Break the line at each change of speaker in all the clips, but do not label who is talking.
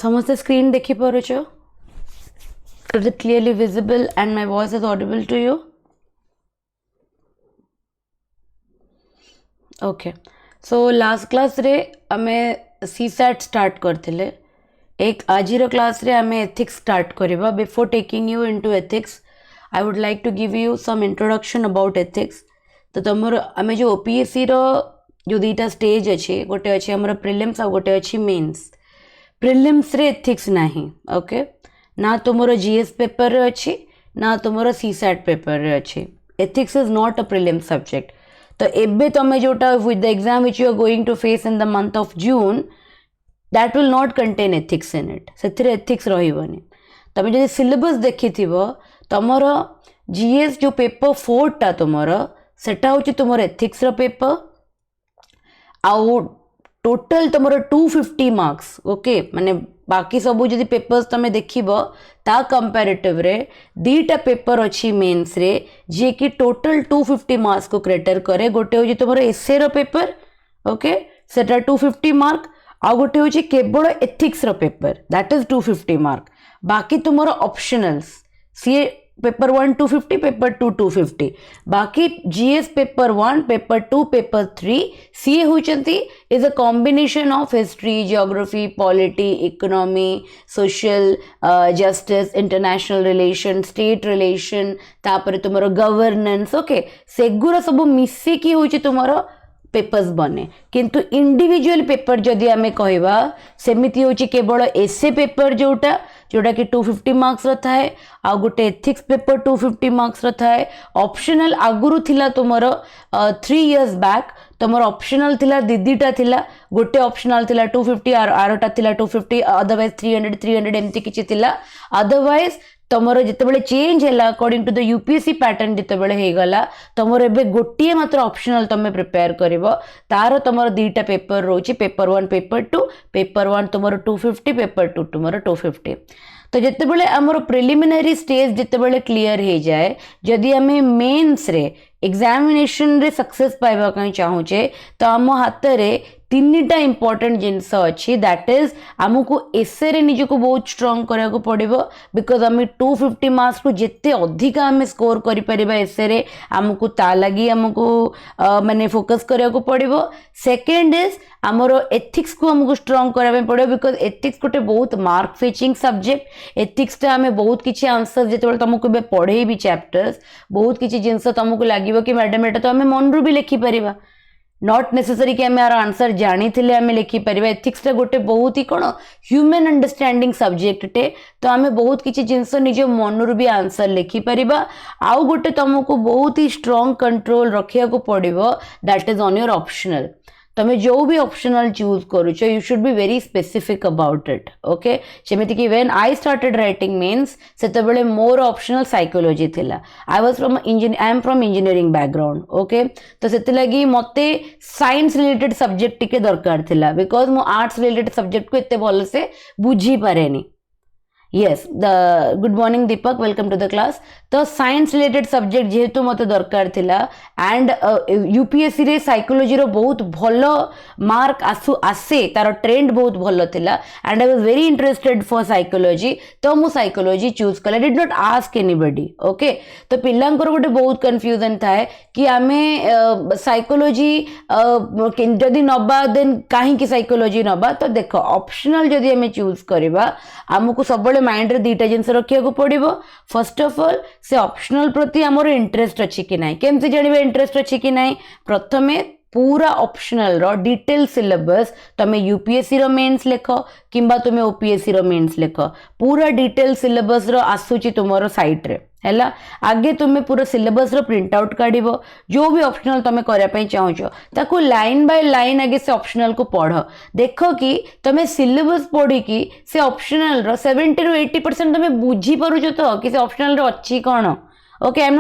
समस्त स्क्रीन देखी पारुछ? Is it clearly visible and my voice is audible to you? Okay. So last class रे आमे CSAT start करथिले. एक आजिरो क्लास रे आमे ethics start करिबा. Before taking you into ethics, I would like to give you some introduction about ethics. तो तमर आमे जो OPSC रो जो दीटा स्टेज अच्छे, गोटे अच्छे हमर प्रीलिम्स और गोटे अच्छी मेंस. प्रीलिम्स रे ethics नहीं, okay? ना तुमरो GS पेपर रे अच्छी, ना तुमरो CSAT पेपर रे अच्छी. Ethics is not a prelim subject. तो एबे तमे जोटा with the exam which you are going to face in the month of June, that will not contain ethics in it. सेथिरे ethics रहिबनी. तमे जदि syllabus देखिथिबो तमरो GS जो paper 4 टा तुमरो सेटा होची तुमरो ethics रो पेपर आउ टोटल तुमरो 250 मार्क्स. ओके माने बाकी सब जदि पेपर्स तमे देखिबो ता कंपैरेटिव रे दीटा पेपर अच्छी मेंस रे जे कि टोटल 250 मार्क्स को क्रेटर करे. गोटे होची तुमरो एसे रो पेपर, ओके सेटा 250 मार्क आ गोटे होची केवल एथिक्स रो पेपर दैट इज 250 मार्क. बाकी तुमरो ऑप्शनल्स सी पेपर 1 250 पेपर 2 250 बाकी जीएस पेपर 1 पेपर 2 पेपर 3 सी होचंती is a combination of history geography polity economy social justice international relation state relation तापर तुमरो गवर्नेंस. ओके सेगुरा सब मिसी की होची तुमरो पेपर्स बने. किंतु इंडिविजुअल पेपर जदि आमे कहबा सेमिति होची केवल एसे पेपर जोटा कि 250 मार्क्स रो थाए आ गोटे एथिक्स पेपर 250 मार्क्स रो थाए. ऑप्शनल आगुरु थिला तुमरो 3 इयर्स बैक तुमरो ऑप्शनल थिला दिदीटा थिला. गोटे ऑप्शनल थिला 250 आरोटा थिला 250 अदरवाइज 300 एमती किछि थिला. अदरवाइज तुमरो जितेबेले चेंज हैला according to the UPSC pattern जितेबेले हे गला तुमरो एबे गोटिए मात्र ऑप्शनल तमे प्रिपेयर करिवो. तार तुमरो दीटा पेपर रोची पेपर 1 पेपर 2 पेपर 1 तुमरो 250 पेपर 2 तुमरो 250. तो जितेबेले हमरो प्रिलिमिनरी स्टेज जितेबेले क्लियर हे जाए जदि हमें मेंस रे एग्जामिनेशन रे सक्सेस पाइबा कहीं चाहूचे तो आम हाथ रे तीनटा इंपोर्टेंट जिनस अच्छी दैट इज आमको एसे रे निज को बहुत स्ट्रांग करा को पड़िबो बिकॉज आम 250 मार्क्स को जिते अधिक आम स्कोर करि परिबा एसे रे आमको ता लगी आमको माने फोकस करा को पड़िबो. सेकंड इज आमरो एथिक्स को हमको स्ट्रांग करा पड़िबो बिकॉज एथिक्स गोटे बहुत मार्क फेचिंग सब्जेक्ट. एथिक्स टा आम बहुत किछि आंसर जेतेबेले तुमको बे पढ़े भी चैप्टर्स बहुत किछि जिनस तुमको लागिबो कि मैडम एटा तो आम मन रु भी लिखि परिबा. नॉट नेसेसरी कि आम आंसर जानी थे आम लिखिपर. एथिक्स टा गोटे बहुत ही कौन ह्यूमन अंडरस्टैंडिंग सब्जेक्ट टे तो आम बहुत किसी जिनस निज मन भी आंसर लिखिपर. आउ गोटे तुमको बहुत ही स्ट्रांग कंट्रोल रखा को पड़ो that is on your optional. तमे जो भी ऑप्शनल चूज करूछ you should be very specific about it. Okay जेमिति कि when I started writing means सेतबेले मोर ऑप्शनल साइकोलॉजी थिला. I am from engineering background. Okay तो सेति लगी मते साइंस रिलेटेड सब्जेक्ट टिके दरकार थिला बिकॉज मो आर्ट्स रिलेटेड सब्जेक्ट को एते भल से बुझी पारेनी. yes the good morning Deepak welcome to the class. तो साइंस रिलेटेड सब्जेक्ट जेहेतु मत दरकार थिला एंड यूपीएससी रे साइकोलॉजी रो बहुत भलो मार्क आसे तार ट्रेंड बहुत भलो थिला and I was very interested for psychology. तो मु साइकोलॉजी चूज कला did not ask anybody. Okay तो पिल्लांकर गोटे बहुत कंफ्यूजन थाए कि आमे साइकोलॉजी जदि नबा देन काहे कि साइकोलॉजी नबा. तो देखो ऑप्शनल जदि हमें चूज करबा हमको सब माइंड रे दीटा जिनस रखिया को पड़िबो. फर्स्ट ऑफ ऑल से ऑप्शनल प्रति हमर इंटरेस्ट अछि कि नाही केमति जानिबे इंटरेस्ट अछि कि नाही. प्रथमे पूरा ऑप्शनल रो डिटेल सिलेबस तमे यूपीएससी रो मेंस लेखो किंबा तुमे ओपीएससी रो मेंस लेखो पूरा डिटेल सिलेबस रो आसुची तुमरो साइट रे हैला. आगे तुमे पूरा सिलेबस रो प्रिंट आउट काढिबो जो भी ऑप्शनल तमे करिया पई चाहूचो ताको लाइन बाय लाइन आगे से ऑप्शनल को पढ़ो. देखो कि तमे सिलेबस पढ़ी कि से ऑप्शनल रो 70 ରୁ 80% तमे बुझी परुचो तो कि से ऑप्शनल रो अच्छी कोन. Okay I am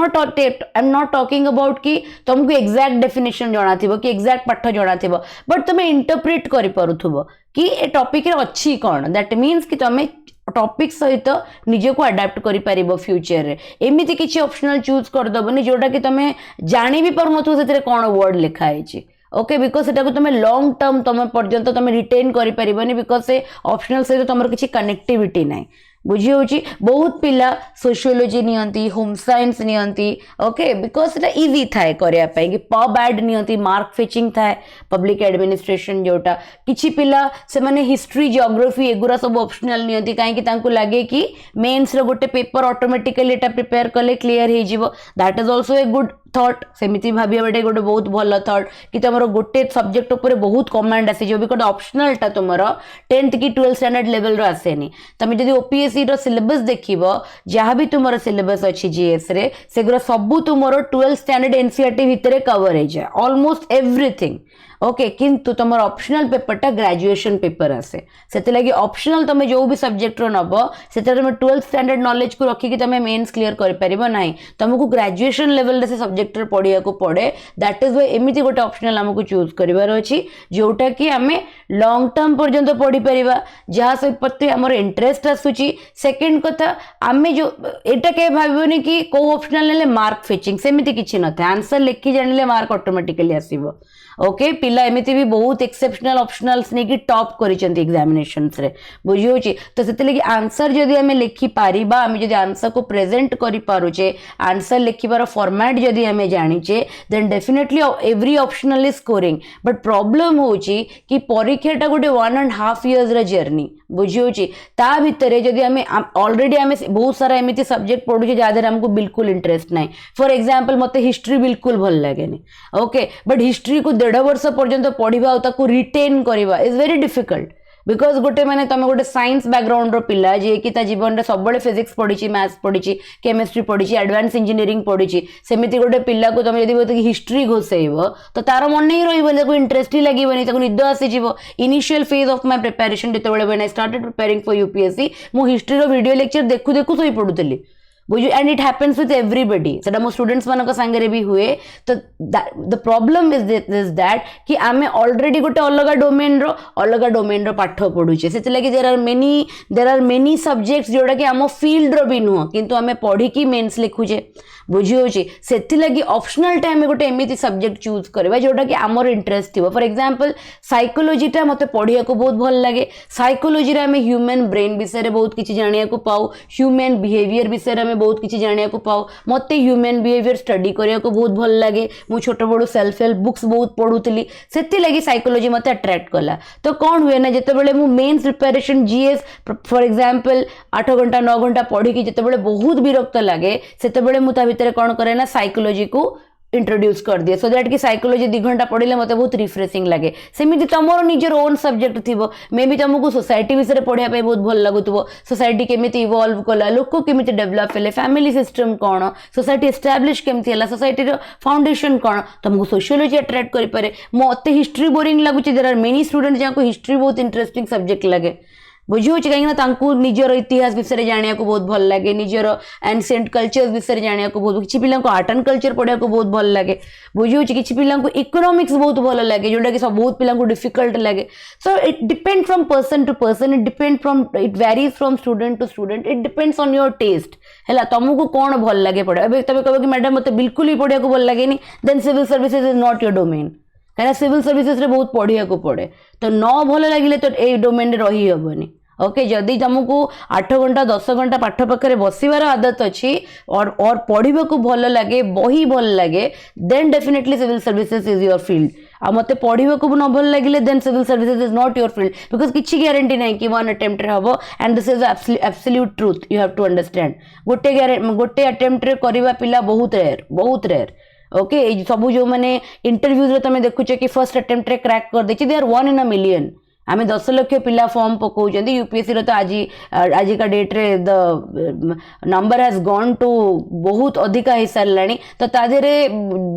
not talking about कि तुमको एग्जैक्ट डेफिनेशन जाना थिबो कि एग्जैक्ट पाठ जाना थिबो बट तुमे इंटरप्रेट करि परुथबो कि ए टॉपिक रे अच्छी कोन. दैट मीन्स कि तुमे टॉपिक सहित निजे को अडाप्ट करि परिबो फ्यूचर रे. एमिति किछि ऑप्शनल चूज कर दबनी जोटा कि तमे जानि भी परमथु सेतरे कोन वर्ड लिखा हैछि. ओके बिकज सेटा को तुम लॉन्ग टर्म तुम पर्यंत तुम रिटेन कर पारिबनी बिकज से ऑप्शनल सहित तुम किसी कनेक्टिविटी ना बुझी होची बहुत पिला सोशियोलॉजी नियंती होम साइंस नियंती ओके बिकज सेटा इजी थाए करिया पई कि पब एड नियंती मार्क फेचिंग थाए पब्लिक एडमिनिस्ट्रेशन जोटा किछि पिला से माने हिस्ट्री जियोग्राफी एगुरा सब ऑप्शनल नियंती काहे कि तांको लागे कि मेंस रो गोटे पेपर ऑटोमेटिकली एटा प्रिपेयर करले क्लियर हे जिवो that is also a good thought सेमिति भाबिया बेटे गोटे बहुत भल थॉट कि तुम गोटे सब्जेक्ट उपर बहुत कमांड आसी जो बिकज ऑप्शनल टा तुम 10th कि 12th स्टैंडर्ड लेवल रो आसेनी तुम जदि ओपीएससी रो सिलेबस देखिबो जहाँ भी तुम सिलेबस अच्छी जीएस रे सेगुरा सबू तुम 12th स्टैंडर्ड एनसीईआरटी भितर कवर हो जाए ऑलमोस्ट एवरीथिंग ओके किंतु तुम ऑप्शनल पेपरटा ग्रेजुएशन पेपर आसे से लगी ऑप्शनल तुम जो भी सब्जेक्ट रो नब से तुम 12th स्टैंडर्ड नॉलेज को रखिकी तुम मेन्स क्लियर कर पारिबो नाही तुमको ग्रेजुएशन लेवल से सब्जेक्ट पढ़िया को पड़े दैट इज वाई एमती गोटे ऑप्शनल आमको चूज करिवार अछि जोटा कि आमे लॉन्ग टर्म पर्यंत पढ़ी परिबा जहाँ से प्रति हमर इंटरेस्ट आसुची सेकंड कथा आमे जो एटा के भाबिबोनी कि को ऑप्शनल नेले मार्क फेचिंग सेमिति किछि नथे आंसर लिखि जानिले मार्क ऑटोमेटिकली आसीबो ओके पिला एमती भी बहुत एक्सेप्शनल ऑप्शनल्स नहीं कि टॉप करिसेंती एग्जामिनेशंस रे बुझी होची तो सेते लगी आंसर जदि हमें लिखि पारिबा हमें जदि आंसर को प्रेजेंट करि पारुचे आंसर लिखिबार फॉर्मेट जदि हमें जानिचे then definitely every optional is scoring but problem होची कि परीक्षाटा गोटे 1.5 years रा जर्नी बुझी होची ता भितरे जदि हमें ऑलरेडी हमें बहुत सारा एमती सब्जेक्ट पढुचे जादर हमको बिल्कुल इंटरेस्ट नाही फॉर एग्जांपल मते हिस्ट्री बिल्कुल भल लागेनी ओके बट हिस्ट्री को 1.5 वर्ष पर्यंत पढ़ा और रिटेन करवा इज वेरी डिफिकल्ट बिकज गोटे मैंने तुम गोटे साइंस बैकग्राउंड रो पिला जे कि जीवन में सब फिजिक्स पढ़ी मैथ्स पढ़ी केमिस्ट्री पढ़ी एडवांस इंजीनियरिंग पढ़ी सेमती गोटे पिला को तुम जब हिस्ट्री घोषेब तो तार मन ही रही इंटरेस्ट ही लगे निद आसीज initial phase of my preparation जो when I started preparing for UPSC मु हिस्ट्री रो वीडियो लेक्चर देखु देखु सोई पड़ुली बुझु and it happens with everybody सेटा मो स्टूडेंट्स मानक संगे भी हुए तो द प्रॉब्लम इज दैट कि आमे ऑलरेडी गोटे अलग डोमेन रो पाठ पढुचे सेते लागि देयर आर मेनी सब्जेक्ट्स जोडा कि आम फील्ड रो भी नुह किंतु आमे पढी की मेंस लिखुचे बुझी होची सेति लागि ऑप्शनल टाइम में गोटे एमिति सब्जेक्ट चूज करबा जोडा कि आमर इंटरेस्ट थिबो फॉर एग्जांपल साइकोलॉजी टा मते पढिया को बहुत भल लागे साइकोलॉजी रे हमें ह्यूमन ब्रेन विषय रे बहुत किछि जानिया को पाऊ ह्यूमन बिहेवियर विषय रे हमें बहुत किछि जानिया को पाऊ मते ह्यूमन बिहेवियर स्टडी करिया को बहुत भल लागे मु छोट बड़ सेल्फ हेल्प बुक्स बहुत पढुतली सेति लागि साइकोलॉजी मते अट्रैक्ट कला तो कोन हुए ना जते बेले मु mains preparation GS for example 8 घंटा 9 घंटा पढी कि जते बेले बहुत विरक्त लागे सेते बेले मु ता भितर कोन करे ना साइकोलॉजी को इंट्रोड्यूस कर दिए सो दैट कि साइकोलॉजी 2 घंटा पढ़ले मते बहुत रिफ्रेशिंग लगे सेमिति तमरो निजर ओन सब्जेक्ट थिबो मे बी तुमको सोसाइटी विषय पढ़िया पे बहुत भल लागुतबो सोसाइटी केमिति इवॉल्व कला लोक केमिति डेवलप हेले फैमिली सिस्टम कोन सोसाइटी एस्टैब्लिश केमिति हला सोसाइटी रो फाउंडेशन कोन तुमको सोशियोलॉजी अट्रैक्ट करि पारे मते हिस्ट्री बोरिंग लागुची देयर आर मेनी स्टूडेंट जाको हिस्ट्री बहुत इंटरेस्टिंग सब्जेक्ट लगे बुझी होची कहीं निजर इतिहास विषय जानिया को बहुत भल लगे निजर एंशिएंट कल्चर विषय जानिया को बहुत किछि पिला को आर्ट एंड कल्चर पढ़िया को बहुत भल लगे बुझी होची किछि पिला को इकोनॉमिक्स बहुत भल लगे जोटा कि सब बहुत पिला को डिफिकल्ट लगे so it depend from person to person it varies from student to student it depends on your test है तुमको कौन भल लगे पढ़ा ए तुम कह कि मैडम मत बिल्कुल भी पढ़िया को भल लगे then civil services is not your domain कहीं सिविल सर्विसेज रे बहुत पढ़िया को पड़े तो न भल लगे तो ए डोमेन रही हेबनी ओके जदि तुमको 8 घंटा 10 घंटा पाठ पाखे बसबार आदत अच्छी और पढ़ा को भल लगे बही भल लगे then definitely civil services is your field आ मते पढ़ा को न भल लगे then civil services is not your field because किसी ग्यारंटी नहीं कि 1 अटेम्प्ट रे हबो and this is absolute truth you have to understand गोटे अटेम्प्ट रे करबा पिला बहुत रेयर ओके सब जो माने इंटरव्यूज रे तुम देखुछ कि फर्स्ट अटेम्प्ट रे क्रैक कर देछि they are 1 in a million आमे 10 लाख पिला फॉर्म पकाउछन्ती यूपीएससी रो तो आज का डेट रे the number has gone to बहुत अधिका ही सारलानी तो तादेरे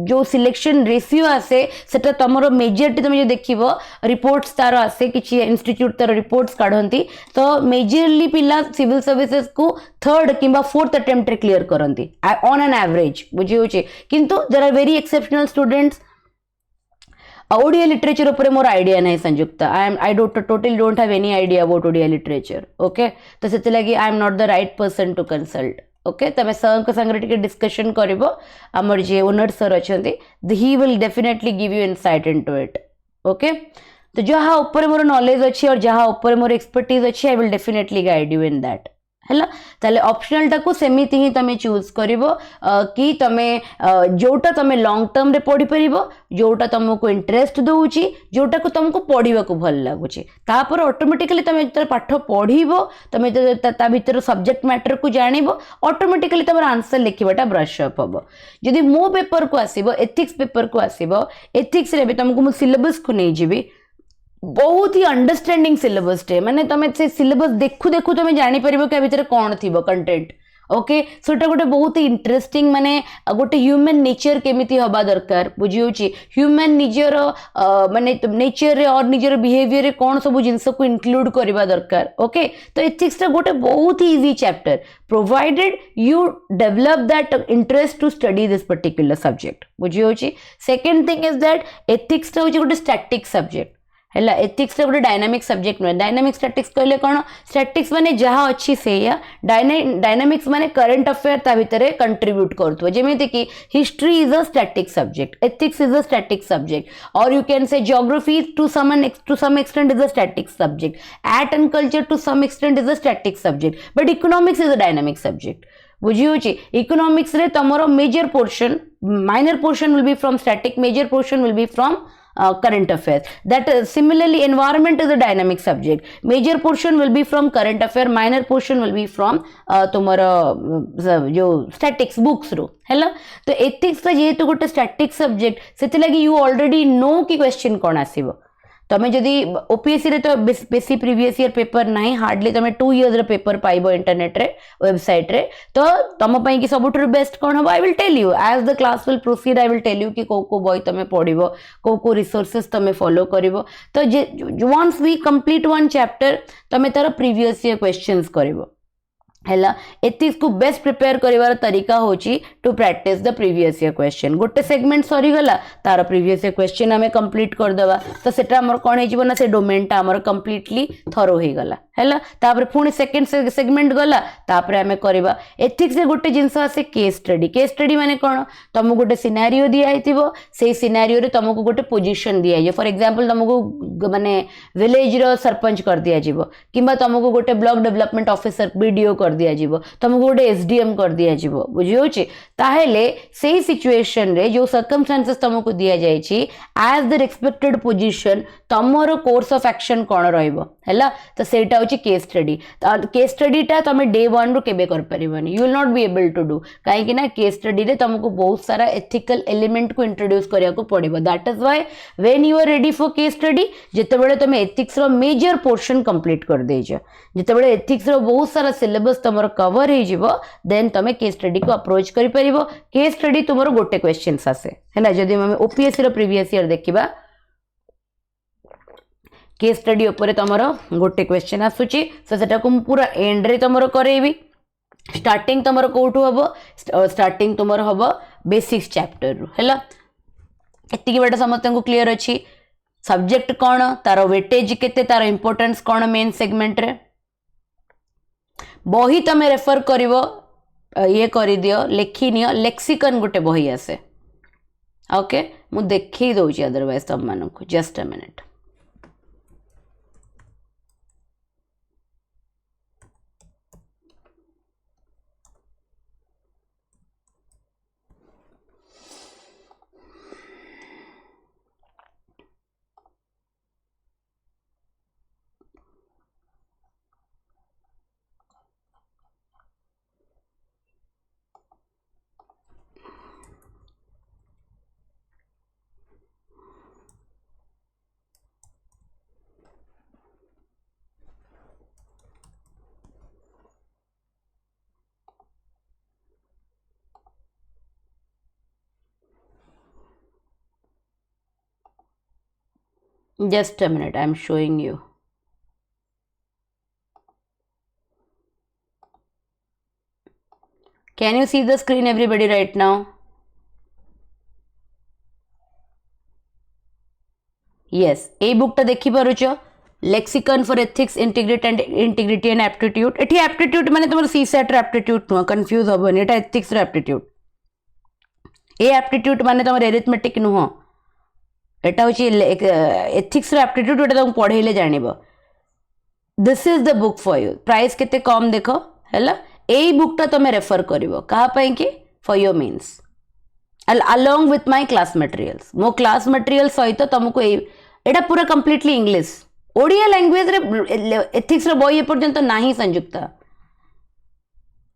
जो सिलेक्शन रेशियो आसे सेटा तमरो मेजॉरिटी तुम जे देखिबो रिपोर्ट्स तार आसे किछि इंस्टीट्यूट तार रिपोर्ट्स काढंती तो मेजरली पिला सिविल सर्विसेज को 3rd किंबा 4th अटेम्प्ट रे क्लियर करंती ऑन एन एवरेज बुझी होचे किंतु there are very exceptional students Odia literature ऊपर मोर आइडिया नहीं संयुक्त I totally don't have any idea about Odia literature okay तो से लगी I am not the right person to consult okay तमें सर को संगे टिके डिस्कशन करिवो हमर जे ओनर सर अछंती he will definitely give you insight into it okay तो जहाँ ऊपर मोर नॉलेज अच्छी और जहाँ ऊपर मोर एक्सपर्टीज अच्छी I will definitely guide you in that है ताले ऑप्शनल टाको सेमिति ही तमे चूज करिवो कि तमे जोटा तमे लॉन्ग टर्म रे पढ़ी परिबो जोटा तुमको इंटरेस्ट दउची जोटा को तुमको पढ़िबा को भल लागुची तापर ऑटोमेटिकली तमे जत पाठ पढ़िबो तमे ता भीतर सब्जेक्ट मैटर को जानिबो ऑटोमेटिकली तमर आंसर लिखिबाटा ब्रश अप हबो जदि मो पेपर को आसीबो एथिक्स पेपर को आसीबो एथिक्स रे भी तुमको मो सिलेबस को नै जिबी बहुत ही अंडरस्टैंडिंग सिलेबस टे माने तमे से सिलेबस देखु देखु तमे जानि परिबो के भीतर कोन थिबो कंटेंट ओके सोटा गोटे बहुत ही इंटरेस्टिंग माने गोटे ह्यूमन नेचर केमिति हबा दरकार बुझियोची ह्यूमन निजर माने नेचर रे और निजर बिहेवियर रे कोन सब जिंस को इंक्लूड करबा दरकार ओके तो एथिक्स टा गोटे बहुत ही easy chapter provided you develop that interest to study this particular subject बुझियोची second thing is that ethics टा होची गोटे स्टैटिक सब्जेक्ट है एथिक्स गोटे डायनामिक सब्जेक्ट नुहे डायनामिक स्टैटिक्स कहले कौन स्टैटिक्स माने जहाँ अच्छी से डायनामिक्स माने करंट अफेयर ता भितर कंट्रीब्यूट करुथबो जेमिति कि history is a static subject ethics is a static subject और you can say geography to some extent is a static subject art and culture to some extent is a static subject but economics is a dynamic subject बुझियोची economics रे तमरो major portion minor portion will be from static major portion will be from current affairs that similarly environment is a dynamic subject major portion will be from current affair minor portion will be from तुम्हारा जो statics books रो है तो ethics का जेहेतु गोटे static subject से लगी you already know कि question कौन आसीबो तमें जदि ओपीएससी रे तो बेसी प्रीवियस ईयर पेपर नहीं हार्डली तमें 2 इयर्स रे पेपर पाइबो इंटरनेट रे वेबसाइट रे तो तम पई कि सबुठुर बेस्ट कोन हबो I will tell you as the class will proceed I will tell you कि को बॉय तमें पढिबो को रिसोर्सेस तमें फॉलो करिवो तो once we complete one chapter तमें तार प्रीवियस ईयर क्वेश्चंस करिवो हैला एथिक्स को बेस्ट प्रिपेयर करिवार तरीका होची to practice the previous year question गोटे सेगमेंट सरी गला तार प्रीवियस ईयर क्वेश्चन हमें कंप्लीट कर देबा तो सेटा हमर कोन हे जीवना से डोमेन टा हमर कंप्लीटली थरो हे गला हैला तापर पुणी सेकंड सेगमेंट गला तापर हमें करबा एथिक्स रे गोटे जिंस आसे केस स्टडी माने कोन तुमको गोटे सिनेरियो दिया हेतिबो से सिनेरियो रे तुमको गोटे पोजीशन दिया जे फॉर एग्जांपल तुमको माने विलेज रो सरपंच कर दिया जीवो किबा तुमको गोटे ब्लॉक डेवलपमेंट ऑफिसर बीडीओ कर दिया जीवो तुमको गोटे एसडीएम कर दिया जीवो बुझियोची ताहेले सेही सिचुएशन रे जो सर्कमस्टेंसेस तुमको दिया जायछि एज द एक्सपेक्टेड पोजीशन तमरो कोर्स ऑफ एक्शन कोन रहइबो हैला तो सेटा होची केस स्टडी टा तमे डे 1 रो केबे कर परिबनी you will not be able to do काहे कि ना केस स्टडी रे तुमको बहुत सारा एथिकल एलिमेंट को इंट्रोड्यूस करिया को पड़िबो that is why when you are ready for case study जेते बेले तमे एथिक्स रो मेजर पोर्शन कंप्लीट कर देजो जेते बेले एथिक्स रो बहुत सारा सिलेबस तमरो कवर हे जिवो देन तमे केस स्टडी को अप्रोच करि परिबो केस स्टडी तुमरो गोटे क्वेश्चंस आसे हैना जदी हम ओपीएससी रो प्रीवियस ईयर देखिबा केस स्टडी ऊपर तुमर गोटे क्वेश्चन आसुची सो सेटा को पूरा एंड रे तुमर करेबी स्टार्टिंग तुमर कोठु हबो स्टार्टिंग तुमर हबो बेसिक्स चैप्टर रु हैला एतिकी बेटा समस्त को क्लियर अछि सब्जेक्ट कोन तारो वेटेज केते तारो इंपोर्टेंस कोन मेन सेगमेंट रे बही तमे रेफर करिवो ये करि दियो लेखि नियो लेक्सिकन गोटे बही आसे ओके मु देखि दोची अदरवाइज तम मानको just a minute Just a minute, I'm showing you. Can you see the screen, everybody, right now? Yes, ए बुक टा देखि पारुछ Lexicon for ethics integrity and aptitude एठी एप्टीट्यूड माने तुम सीसेट एप्टीट्यूड नुह कंफ्यूज हबनी एटा एथिक्स एप्टीट्यूड ए एप्टीट्यूड माने तुम एरिथमेटिक नुह एटा होची एथिक्स एप्टीट्यूड एटा तुम पढ़ेले जानिबो this is the book for you price केते कम देखो हैला एई बुकटा तुम रेफर करिवो कहा पई कि for your means along with my class materials मो क्लास मटेरियल सहित तुमको एटा पूरा कंप्लीटली इंग्लिश ओडिया लैंग्वेज रे एथिक्स रो बही एपर्यंत नाही संयुक्ता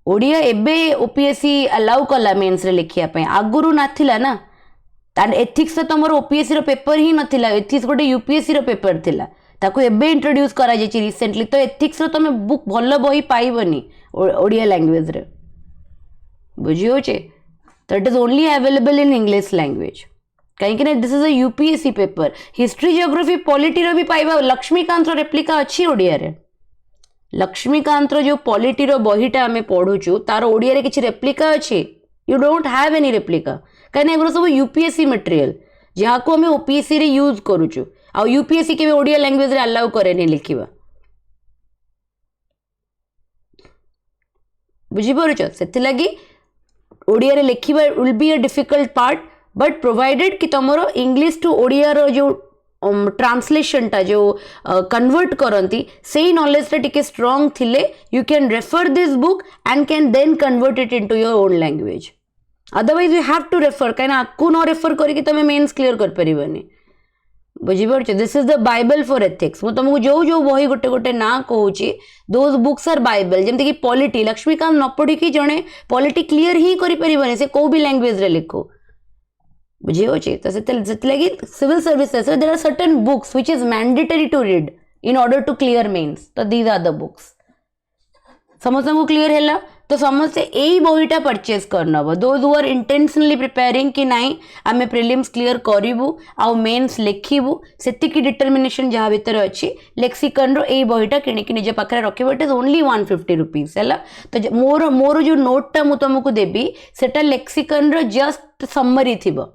ओडिया एबे ओपीएससी अलाउ कला मेंस रे लिखिया पे आगुरु नाथिला ना तार एथिक्स तो तमर ओपीएससी रो पेपर ही नथिला एथिक्स गोटे यूपीएससी रो पेपर थिला ताको एबे इंट्रोड्यूस करा जायछि रिसेंटली तो एथिक्स रो तमे बुक भलो बही पाइबनी ओडिया लैंग्वेज रे बुझियो छे तो it is only available in English language कहीं this is a UPSC paper history geography polity रो भी पाइबा लक्ष्मीकांत रो रेप्लिका अच्छी ओडिया रे लक्ष्मीकांत रो जो पॉलिटी रो बहीटा आमे पढुचु तार ओडिया रे किछि रेप्लिका अछि you don't have any replica कहीं एगुरो सब यूपीएससी मटेरियल जहाँ को आमे ओपीएससी रे यूज करूचु आ यूपीएससी के ओडिया लैंग्वेज रे अलाउ करे नहीं लिखिबा बुझी पारुछ सेति लागि ओडिया रे लिखिबा will be a difficult part but provided कि तुमरो इंग्लिश टू ओडिया रो जो ट्रांसलेशन टा जो कन्वर्ट करंती सेही नॉलेज रे टिके स्ट्रांग थिले you can refer this book and can then convert it into your own language otherwise you have to refer कहीं आकु न रेफर करके तुम मेन्स क्लियर कर परिबनी बुझी पारुछ this is the bible for ethics मु तुमको जो जो बही गोटे गोटे ना कहूची दोज बुक्स आर बाइबल जेमति कि पॉलिटी लक्ष्मीकांत न पढ़ी कि जणे पॉलिटी क्लियर ही करि परिबनी से को भी लैंग्वेज रे लिखो बुझी होची तो सेते लगी civil services there are certain books which is mandatory to read in order to clear mains तो दीज आर द बुक्स समस्त को क्लियर हैला तो समस्त यही बहीटा परचेज करनब those who are intentionally preparing कि नाई आमे प्रिलिम्स क्लियर करिवु आ मेंस लिखिबु सेति की डिटरमिनेशन जहा भीतर अछि लेक्सिकन रो एई बहीटा किनि कि निजे पाखरे रखिबो इट इज ओनली 150 रुपीस हैला तो मोर जो नोटटा मु तुमको देबी सेटा लेक्सिकन रो जस्ट समरी थिबो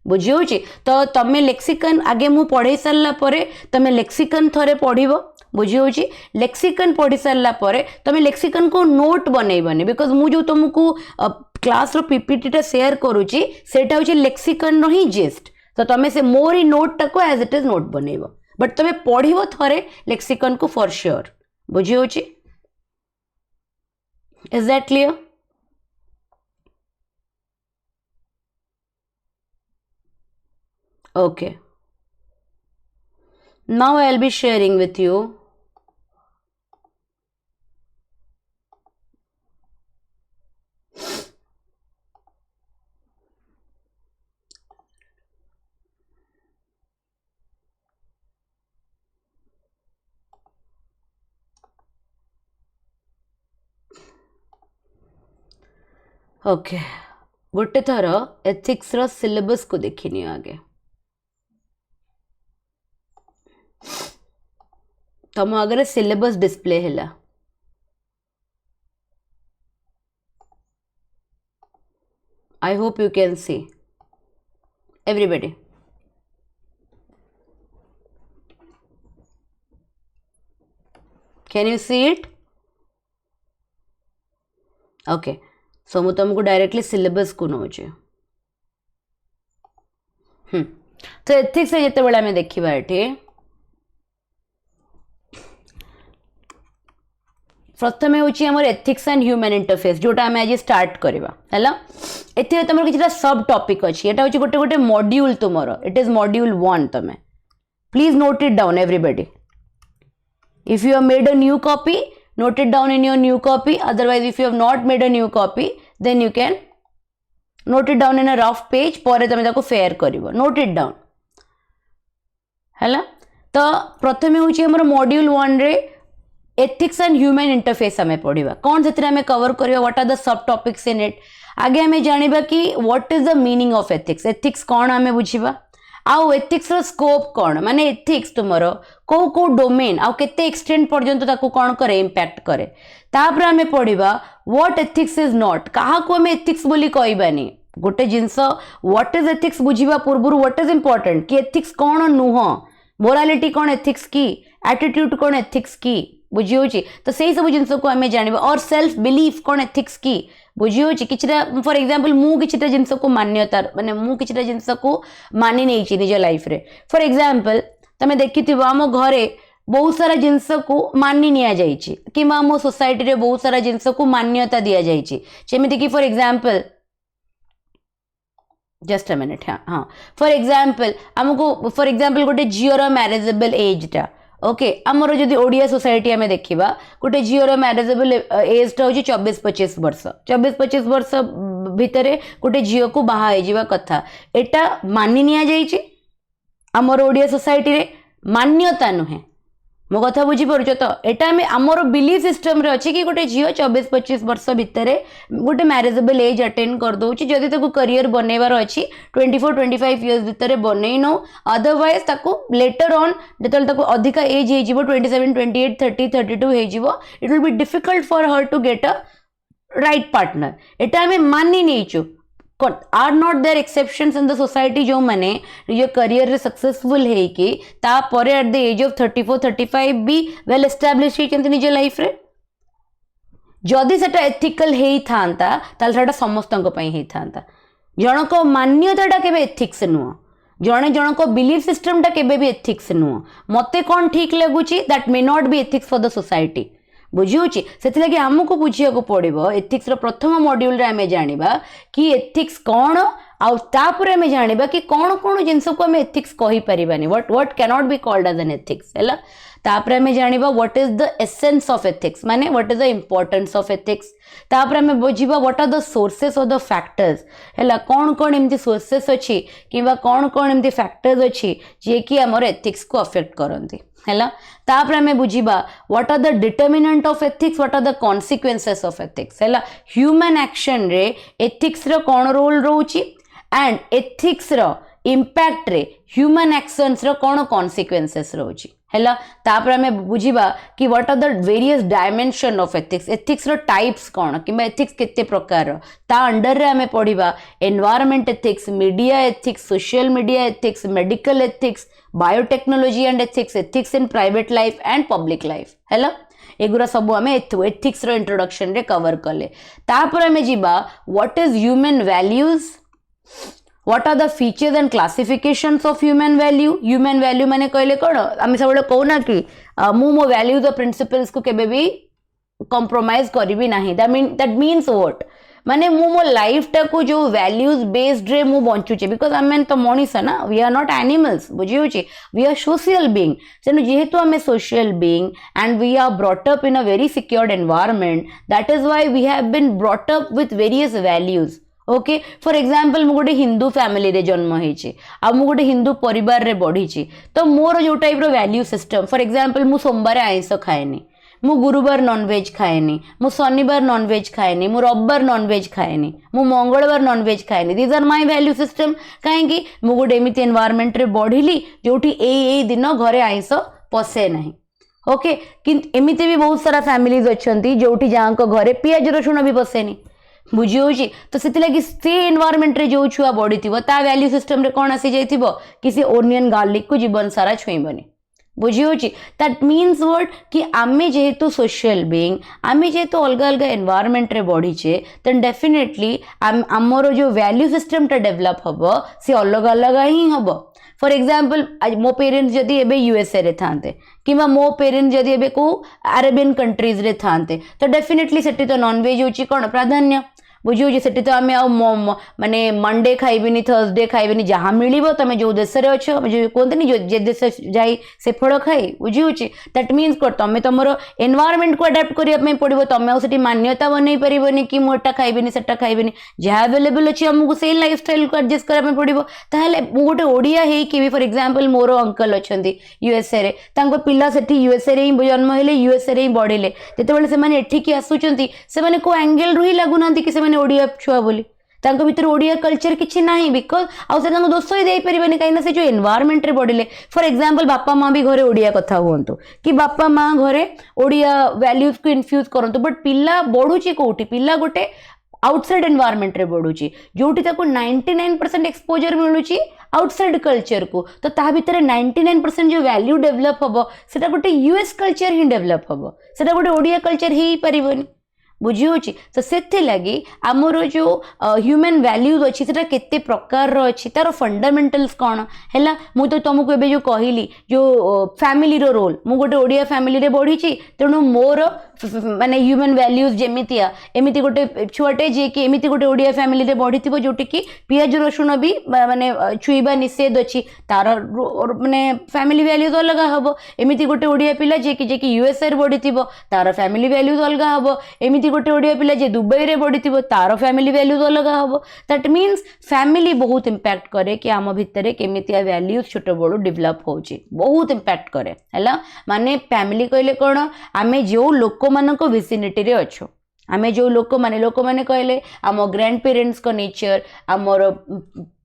बुझी होची तो तमे लेक्सिकन आगे मु पढ़े सारला परे तमे लेक्सिकन थरे पढ़िबो बुझी होची लेक्सिकन पढ़ी सारला परे तमे लेक्सिकन को नोट बनैबनी बिकॉज मु जो तुमको क्लास रो पीपीटी टा शेयर करूची सेटा होची लेक्सिकन रो ही जेस्ट तो तमे से मोर ही नोट टा को एज इट इज नोट बनैबो बट तमे पढ़िबो थरे लेक्सिकन को फॉर श्योर बुझी होची is that clear okay now I'll be sharing with you okay गोटे थर एथिक्स रो सिलेबस को देखिनी आगे तम आगे सिलेबस डिस्प्ले हैला I hope you can see everybody can you see it okay so मु तुमको डायरेक्टली सिलेबस को नौचे तो एथिक्स जिते बड़ा आम देखा ये प्रथम हूँ एथिक्स एंड ह्यूमन इंटरफेस जोटा आम आज स्टार्ट करवा है तुम कि सब टॉपिक अच्छी यहाँ हूँ गोटे गोटे मॉड्यूल तुमर इट इज मॉड्यूल 1 तमें please note it down everybody if you have made a new copy note it down in your new copy otherwise if you have not made a new copy then you can note it down in a rough page पर तमे ताको fair करिवो note it down हैला तो प्रथमे होची हमर module 1 रे ethics and human interface हमें पढ़िबा कोन सेतरे हमें कवर करियो what are the sub topics in it आगे हमें जानिबा कि what is the meaning of ethics ethics कोन हमें बुझिबा आउ एथिक्स रो स्कोप कोन माने एथिक्स तुमरो को डोमेन आउ केते एक्सटेंड पर्यंत ताको कोन करे इंपैक्ट करे तापर हमें पढ़िबा व्हाट एथिक्स इज नॉट काहा को हमें एथिक्स बोली कहबानी गोटे जिंस व्हाट इज एथिक्स बुझिबा पूर्वरु व्हाट इज इंपोर्टेंट कि एथिक्स कोन नुह मोरालिटी कौन एथिक्स की, एटीट्यूड कौन एथिक्स की, बुझी होची तो सही सब जिनस को आम जाना और सेल्फ बिलीफ कौन एथिक्स की बुझी होची किछटा फॉर एग्जांपल मु किछटा जिनस को मान्यता माने मु किछटा जिनस को मानि नहीं निज लाइफ रे फॉर एग्जांपल तमे देखिथिबो आम घरे बहुत सारा जिनस को मानि निया जाइछि कि मो सोसाइटी रे बहुत सारा जिनस को मान्यता दिया जाइछि जेमिति कि for example just a minute हाँ फॉर एग्जांपल आमको फॉर एग्जांपल गोटे झीवर मैरेजेबल एज टा ओके आमर जदि ओडिया सोसाइटी आम देखा गोटे झीवर मैरेजेबल एज टा हूँ 24-25 वर्ष 24-25 वर्ष भितर गोटे झील को बाहा जावा कथा एटा मानि निया जाइछि आमर ओडिया सोसाइटी रे मान्यता नुहे मो कथा बुझीपार तो एटा आम आमर बिलीफ सिस्टम रे अच्छे कि गोटे झील 24-25 वर्ष भितर गोटे मैरेजेबल एज अटेंड कर दौची जदि ताको करियर बनैबार अच्छी 24-25 इयर्स भितर बनई नौ अदरवाइज ताको लेटर ऑन जेतल ताको अधिका एज हो 27, 28, 30, 32 हो it will be difficult for her to get a right partner एटा आम मानि नहीं are not there exceptions in the society जो मैंने निज करियर रे सक्सेसफुल है कि तापर एट द एज ऑफ 34-35 भी वेल एस्टाब्लिश होइचंती निज लाइफ रे जदि सेटा एथिकल हेई थांता ताल सेटा समस्तन को पई हेई थांता जनक मान्यताटा केबे एथिक्स नुह जणे जनक बिलीफ सिस्टम टा केबे भी एथिक्स नुह मते कोन ठीक लागुची that may not be ethics for the society बुझी से आमको बुझा पड़ो एथिक्स प्रथम मॉड्यूल रे आमे जानिबा कि एथिक्स कौन आउे आमे जानिबा कि कौन कौन जिनस को आमे एथिक्स कहि परिबानी what can not be called as an ethics हैला तापरे आमे जानिबा what is the essence of ethics माने what is the importance of ethics तापरे आमे बुझिबा what are the sources of the factors हैला कौन कौन एमती सोर्सेस अछि किबा कौन कौन एमती फैक्टर्स अछि जे कि हमर एथिक्स को अफेक्ट करंती हैला तापर आमे बुझिबा what are the determinant of ethics what are the consequences of ethics हैला ह्यूमन एक्शन रे एथिक्स रो कोन रोल रहउची एंड एथिक्स रो इंपैक्ट रे ह्यूमन एक्शंस रो कोन कॉन्सिक्वेंसेस रहउची हैला तापर आमे बुझिबा कि what are the various dimension of ethics ethics रो टाइप्स कोन किबा एथिक्स केते प्रकार रो ता अंडर रे आमे पढिबा environment ethics media ethics social media ethics medical ethics biotechnology and ethics ethics in private life and public life हैला एगुरा सब आम एथिक्स रो इंट्रोडक्शन रे कवर कले तापर आमे जिबा what is human values what are the features and classifications of human value माने कहले कोन आमे सब कहूना कि मु मो वैल्यूज और प्रिंसिपल्स को केबे भी कॉम्प्रोमाइज करिबी नाही दैट मीन्स व्हाट माने मु मो लाइफ टा को जो वैल्यूज बेस्ड रे मु बंचुचे बिकॉज आम तो मनीष ना वी आर नॉट एनिमल्स बुझी होची वी आर सोशल बीइंग तेणु जेहेतु आम social being and we are brought up in a very secured environment that is why we have been brought up with various values okay for example मु गोटे Hindu family रे जन्म होईची आ मु गोटे हिंदू परिवार रे बढ़ीची तो मोर जो टाइप रो वैल्यू सिस्टम फॉर एग्जांपल मु सोमवार आइंस खाएनी मु गुरुवार नॉनवेज खाएनी मु शनिवार नॉनवेज खाएनी मु रविवार नॉनवेज खाएनी मु मंगलवार नॉनवेज खाएनी these are my value system कहीं मु गोटे एमिति एनवायरनमेंट रे बढ़िली जोठी ए दिन घरे आइंस पसे नहीं ओके किंतु एमिति भी बहुत सारा फैमिलीज अच्छंती जोठी जांको घरे पियाज रसुण भी पसेनी बुझी होची तो से लगी से एनवायरनमेंट रे जो छुआ बड़ी थी ता वैल्यू सिस्टम रे कौन आसी जाइथिबो किसी ओनियन गार्लिक को जीवन सारा छुईबनी बुझी होची दैट मीन्स व्हाट कि आमे जेहेतु सोशल बीइंग आमे जेहेतु अलग अलग एनवायरनमेंट रे बढ़ीचे देन डेफिनेटली आमर जो वैल्यू सिस्टम टा डेवलप हबो से अलग अलग ही हबो फॉर एग्जांपल मो पेरेंट्स जदि एबे यूएसए रे थांते किबा मो पेरेंट्स जदि एबे को अरेबियन कंट्रीज रे थांते तो डेफिनेटली सेठी तो नॉनवेज होची कोन प्राधान्य बुझी से तो आम माने मंडे खाइबेनी थर्सडे खाइबेनी जहाँ मिल तुम जो देश में अच्छ कहते जो जे देश जाई से फल खाई बुझी दैट मीन्स कौन तुम तुम एनवायरनमेंट को अडाप्ट करने पड़ो तुम आठ मान्यता बनई पारबनी कि मुझे खाइबेनी सेटा खाइबेनी जहाँ अवेलेबल अच्छी आमको से लाइफ स्टाइल को एडजस्ट करने पड़ो ताहले गोटे ओडिया है फॉर एग्जांपल मोर अंकल अच्छा यूएसए रे पिला से यूएसए रे ही जन्म हेले यूएसए रे ही बढ़िले जिते से एठिकी आसुचंती से को एंगल रु ही लगुना कि ओडिया छुआ बोली भीतर ओडिया कल्चर किसी ना बिकज आउ दोष ही दे पारे कहीं से जो एनवायरनमेंट रे बढ़िले फॉर एग्जांपल बापा माँ भी घरे ओडिया कथा हूँ कि बापा माँ घरे ओडिया वैल्यूज को इनफ्यूज करंतु बट पिला बढ़ुची कोठी पिला गोटे आउटसाइड एनवायरमेंट रे बढ़ुची जोटी ताको 99% एक्सपोजर मिलुची आउटसाइड कल्चर को तो ता भितर 99% जो वैल्यू डेवलप हबो सेटा गोटे यूएस कल्चर ही डेवलप हबो सेटा गोटे ओडिया कल्चर ही परिबनी बुझी होची तो सेथे लगी आमर जो ह्यूमन वैल्यूज अच्छी सेटा केते प्रकार अच्छी तार फंडामेंटल्स कौन है मु तो तुमको एबे जो कहली जो फैमिली रो रोल मु गोटे ओडिया फैमिली रे बढ़ी तेणु मोर माने ह्यूमन वैल्यूज जेमितिया एमिति गोटे छुआटे जे कि एमिति गोटे ओडिया फैमिली रे बढ़ी थिबो जोटी कि पियाज रसुण भी माने छुईबा निषेध अच्छी तार माने फैमिली वैल्यूज अलग हबो एमिति गोटे ओडिया पिला जे कि यूएसए रे बढ़ी थिबो तार फैमिली वैल्यूज अलग हबो एमिति गोटे ओडिया पिला जे दुबई रे बढ़ी थिबो तार फैमिली वैल्यूज अलग हबो दैट मीन्स फैमिली बहुत इंपैक्ट करे कि आम भितर केमितिया वैल्यूज छोट बड़ो डेवलप होची बहुत इंपैक्ट करे हैला माने फैमिली कहले कोन आमे जो लोक मानक विसिनिटी रे अच्छो आमे जो लोक माने कहले आम ग्रैंड पेरेंट्स को नेचर आमर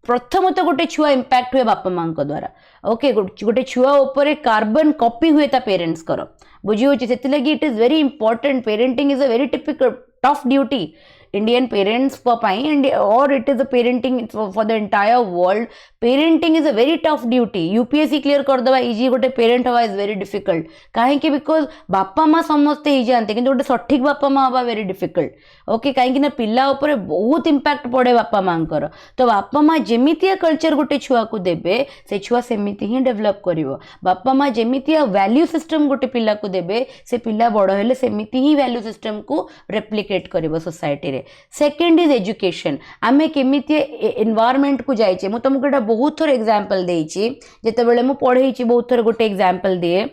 प्रथमतः गोटे छुआ इंपैक्ट हुए बापा माँ द्वारा ओके गोटे छुआ ऊपर कार्बन कॉपी हुए ता पेरेंट्स कर बुझी होची सेति लगी it is very important parenting is a very typical tough duty Indian parents or it is a parenting for the entire world. Parenting is a very tough duty. UPSC clear कर दवा easy गोटे parent हवा is very difficult. काहे कि because बापा माँ समझते ही जानते किंतु गोटे सठिक बापा माँ हवा very difficult. ओके काहे कि ना पिला ऊपर बहुत इम्पैक्ट पड़े बापा माँ कर तो बापा माँ जेमितिया कल्चर गोटे छुआ को देबे से छुआ सेमिति ही डेवलप करिवो बापा माँ जेमितिया वैल्यू सिस्टम गोटे पिला को देबे से पिला बड़ हेले सेमिति ही वैल्यू सिस्टम को रेप्लिकेट करिवो सोसाइटी रे सेकेंड इज एजुकेशन आमे केमिति एनवायरमेंट को जाइछे मु तुमको एटा बहुत थोर एग्जांपल देइछि जेते बेले मु पढेइछि बहुत थोर गोटे एग्जांपल दिए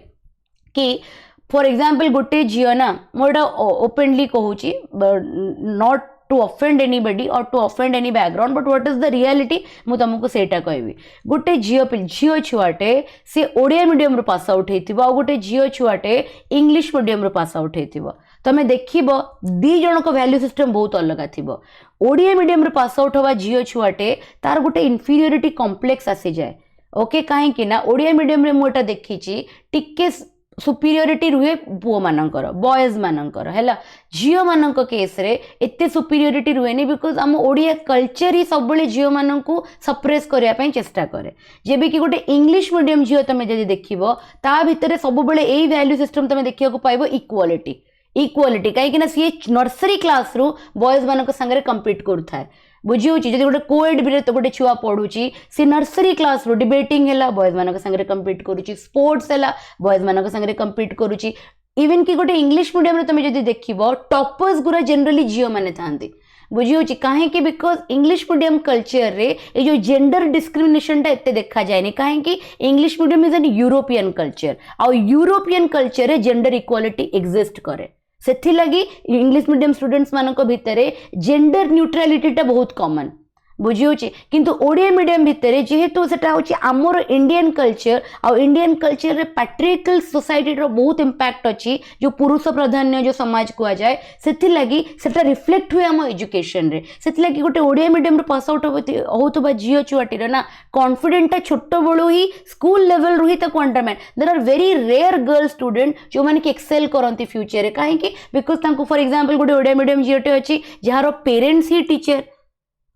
कि फॉर एग्जांपल गोटे जियो ना मु एटा ओपनली कहूछि not to offend anybody or to offend any background but what is the reality मु तुमको सेटा कहबी गोटे झियो छुआटे से ओडिया मीडियम रो पास आउट हेतिबो आ गोटे झियो छुआटे इंग्लिश मीडियम रो पास आउट हेतिबो तमे देखिबो दी जण को वैल्यू सिस्टम बहुत अलग थिबो ओडिया मीडियम रो पास आउट होवा झियो छुआटे तार गोटे इन्फीरियोरिटी कॉम्प्लेक्स आसी जाए ओके काहे कि ना ओडिया मीडियम रे मु एटा देखिछि टिके सुपीरियोरिटी रुहे पुओ मानकर बॉयज मानकर हैला झियो मानक केस रे एते सुपीरियोरिटी रुहेनी बिकॉज आम ओडिया कल्चर ही सब बेले झियो मानकू सप्रेस करिया पई चेष्टा करे जेबे कि गोटे इंग्लिश मीडियम झियो तमे जदि देखिबो ता भितरे सब बेले एई वैल्यू सिस्टम तमे देखिया को पाइबो इक्वालिटी कहीं ना सी नर्सरी क्लास रु बॉयज मानक संगे कम्पीट करुए बुझी होची जदि गोटे कोएड भी तो गोटे छुआ पढ़ुची सी नर्सरी क्लास रो डिबेटिंग है बॉयज मानक संगे कम्पीट करुची स्पोर्ट्स है बॉयज मानक संगे कम्पीट करुची इवन कि गोटे इंग्लिश मीडियम तुम जदि देखिबो टॉपर्स गुरा जनरली झियो माने थांती बुझी होची काहे कि बिकॉज इंग्लिश मीडियम कल्चर रे ए जो जेंडर डिस्क्रिमिनेशन टा एते देखा जायनी काहे कि English medium is an European culture और यूरोपियन कल्चर रे जेंडर इक्वालिटी एग्जिस्ट करे सेथि लगी इंग्लिश मीडियम स्टूडेंट्स मानक भितरे जेंडर न्यूट्रालिटी टा बहुत कॉमन बुझी होची किंतु ओडिया मीडियम भितरे जेहेतु सेटा होची आमर इंडियन कल्चर और इंडियन कल्चर रे पैट्रियार्कल सोसाइटी रो बहुत इंपैक्ट अछि जो पुरुष प्राधान्य जो समाज को आ जाए सेथि लगी सेटा रिफ्लेक्ट हुए हम एजुकेशन रे सेथि लगी गोटे ओडिया मीडियम रो पास आउट होतबा जियो छुआटी रे ना कॉन्फिडेंट टा छोटो बळो ही स्कूल लेवल रु ही ता क्वांटरमैन there are very rare girl student जो माने कि एक्सेल करंती फ्यूचर रे काहे कि बिकॉज तांको फॉर एग्जांपल गोटे ओडिया मीडियम जियोटे अछि जहारो पेरेंट्स ही टीचर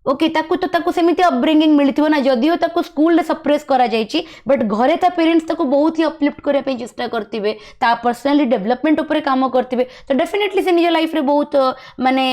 ओके ताकू सेमिति अपब्रिंगिंग मिलथिबो ना जदियो ताकू स्कूल रे सप्रेस करा जायछि बट घरे ता पेरेंट्स ताकू बहुत ही अपलिफ्ट करे पे चेष्टा करथिबे ता पर्सनली डेवलपमेंट ऊपर काम करथिबे तो डेफिनेटली से निज लाइफ रे बहुत माने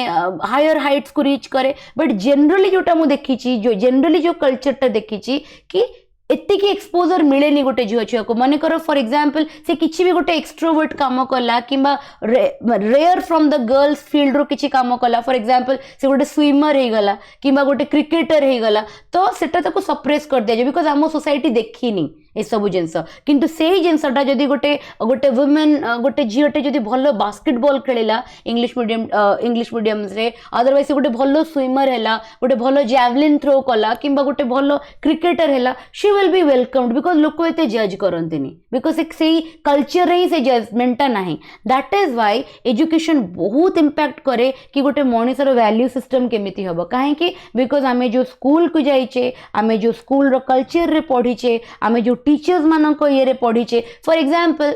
हायर हाइट्स को रीच करे बट जनरली जोटा मु देखिछि जो जनरली जो कल्चर ता देखिछि कि एतिकी एक्सपोजर मिलेनी गोटे झियो छुआ को मन कर फॉर एग्जांपल से किछि भी गोटे एक्सट्रोवर्ट काम कला किंबा rare from the girls field रो किछि काम कला फॉर एग्जांपल से गोटे स्विमर हे गला किंबा गोटे क्रिकेटर हे गला तो सेटा ताको सप्रेस कर दिया बिकॉज आम सोसाइटी देखिनी ए सब जिनस किंतु सेही जिनसटा जदि गोटे वुमेन गोटे झियोटे जदि भलो बास्केटबॉल खेलिला इंग्लिश मीडियम रे अदरवाइज गोटे भलो स्विमर हैला गोटे भलो जैवलिन थ्रो कला किंबा गोटे भलो क्रिकेटर हैला she will be welcomed because लोक एते जज करंतिनी बिकॉज सेही कल्चर रे से जजमेंट नाही दैट इज व्हाई एजुकेशन बहुत इंपैक्ट करे कि गोटे मनुष्यर वैल्यू सिस्टम केमिति हबो काहे कि बिकॉज आमे जो स्कूल को जाइछे आमे जो स्कूल रो कल्चर रे पढिछे आमे जो टीचर्स मानक ये पढ़ीचे फॉर एग्जांपल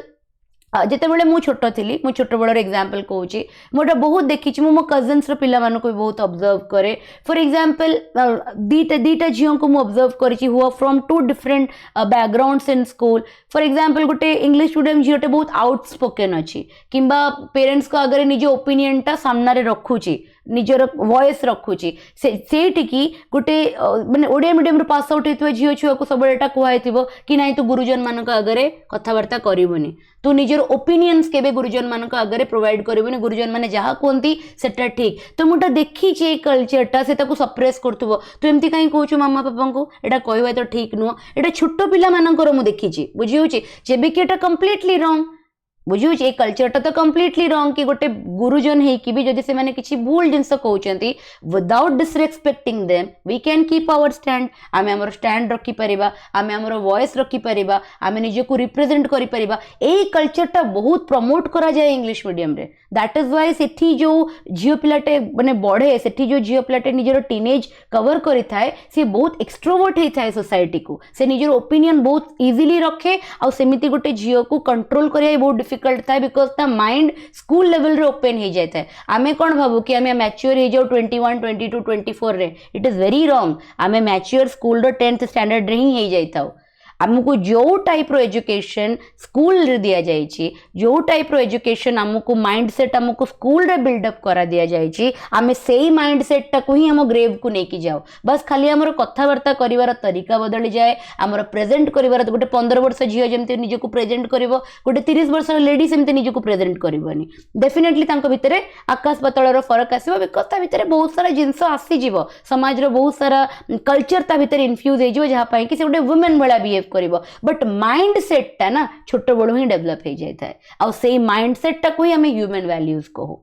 जितेबाला मु छोट थी मु छोट बड़र एग्जांपल कहूँ मोटा बहुत देखी मो कजन्स पिला भी बहुत ऑब्जर्व करे फॉर एग्जांपल दीटा झील को ऑब्जर्व करी who from two different backgrounds in school for example गोटे इंग्लिश मीडियम झीलटे बहुत आउटस्पोकन अच्छी किंबा पेरेंट्स को आगे निज ओपिनियन टा सामने रखुची निजर वॉइस रखुची से गोटे माने ओडिया मीडियम रे पास आउट होइतबा झियो छुआ को सब एटा कहैतिबो कि नाही तू गुरुजन मानक आगरे कथावार्ता करिवनी तू निजर ओपिनियंस केबे गुरुजन मानक आगरे प्रोवाइड करिवनी गुरुजन माने जहा कोंती सेटा ठीक तो मुटा देखी जे कल्चरटा से ताको सप्रेस करथुबो तू एमती काई कहूछु मामा पापा को एटा कहबा तो ठीक नुह एटा छोटो पिला मानकर मु देखिची बुझी होची जेबे कि एटा कंप्लीटली रॉन्ग बुझुच ये कल्चरटा तो कंप्लीटली रॉन्ग कि गोटे गुरुजन है कि भी जदि से माने किछि भूल जिंस कहउचंती without disrespecting them we can keep our stand आमे हमर स्टैंड रखी परिबा आमे हमर वॉइस रखी परिबा आमे निजे को रिप्रेजेंट करि परिबा ए कल्चरटा बहुत प्रमोट करा जाए इंग्लिश मीडियम रे दैट इज व्हाई सेठी जो झियो पिलाटे माने बढ़े सेठी जो झियो पिलाटे निजर टीनेज कवर करि थाए से बहुत एक्सट्रोवर्ट हे थाए सोसाइटी को से निजर ओपिनियन बहुत इजीली रखे आ सेमिति गोटे झियो को कंट्रोल करिया बहुत डिफिकल्ट था बिकॉज ता माइंड स्कूल लेवल रे ओपन हो जाए थे आमे कौन भावु कि आमे मैच्योर हो जाओ 21 22 24 रे इट इज वेरी रॉन्ग आमे मैच्योर स्कूल रो 10th स्टैंडर्ड रे ही जाई थाओ आमको जो टाइप रो एजुकेशन स्कूल रे दिया जाइछि जो टाइप रो एजुकेशन आमको माइंडसेट आमको स्कूल रे बिल्डअप करा दिया जाइछि आमे सेही माइंडसेट टा को ही हम ग्रेव को नेकी जाओ बस खाली हमर कथावार्ता करिवार तरीका बदली जाए हमर प्रेजेंट करिवार गोटे 15 वर्ष झियो जेमते निजे को प्रेजेंट करिवो गोटे 30 वर्ष लेडी सेमते निजे को प्रेजेंट करिवनी डेफिनेटली तांको भितरे आकाश पाताल रो फरक आसीबो बिकॉज ता भितरे बहुत सारा जिंस आसी जीवो समाज रो बहुत सारा कल्चर ता भितरे इन्फ्यूज हे जीवो जहा पई कि से गोटे वुमेन वाला बिहेव करिवो बट माइंडसेट टा ना छोट बड़ो ही डेवलप हो जाए थाए आ सेही माइंडसेट टा को ही हमें ह्यूमन वैल्यूज कहू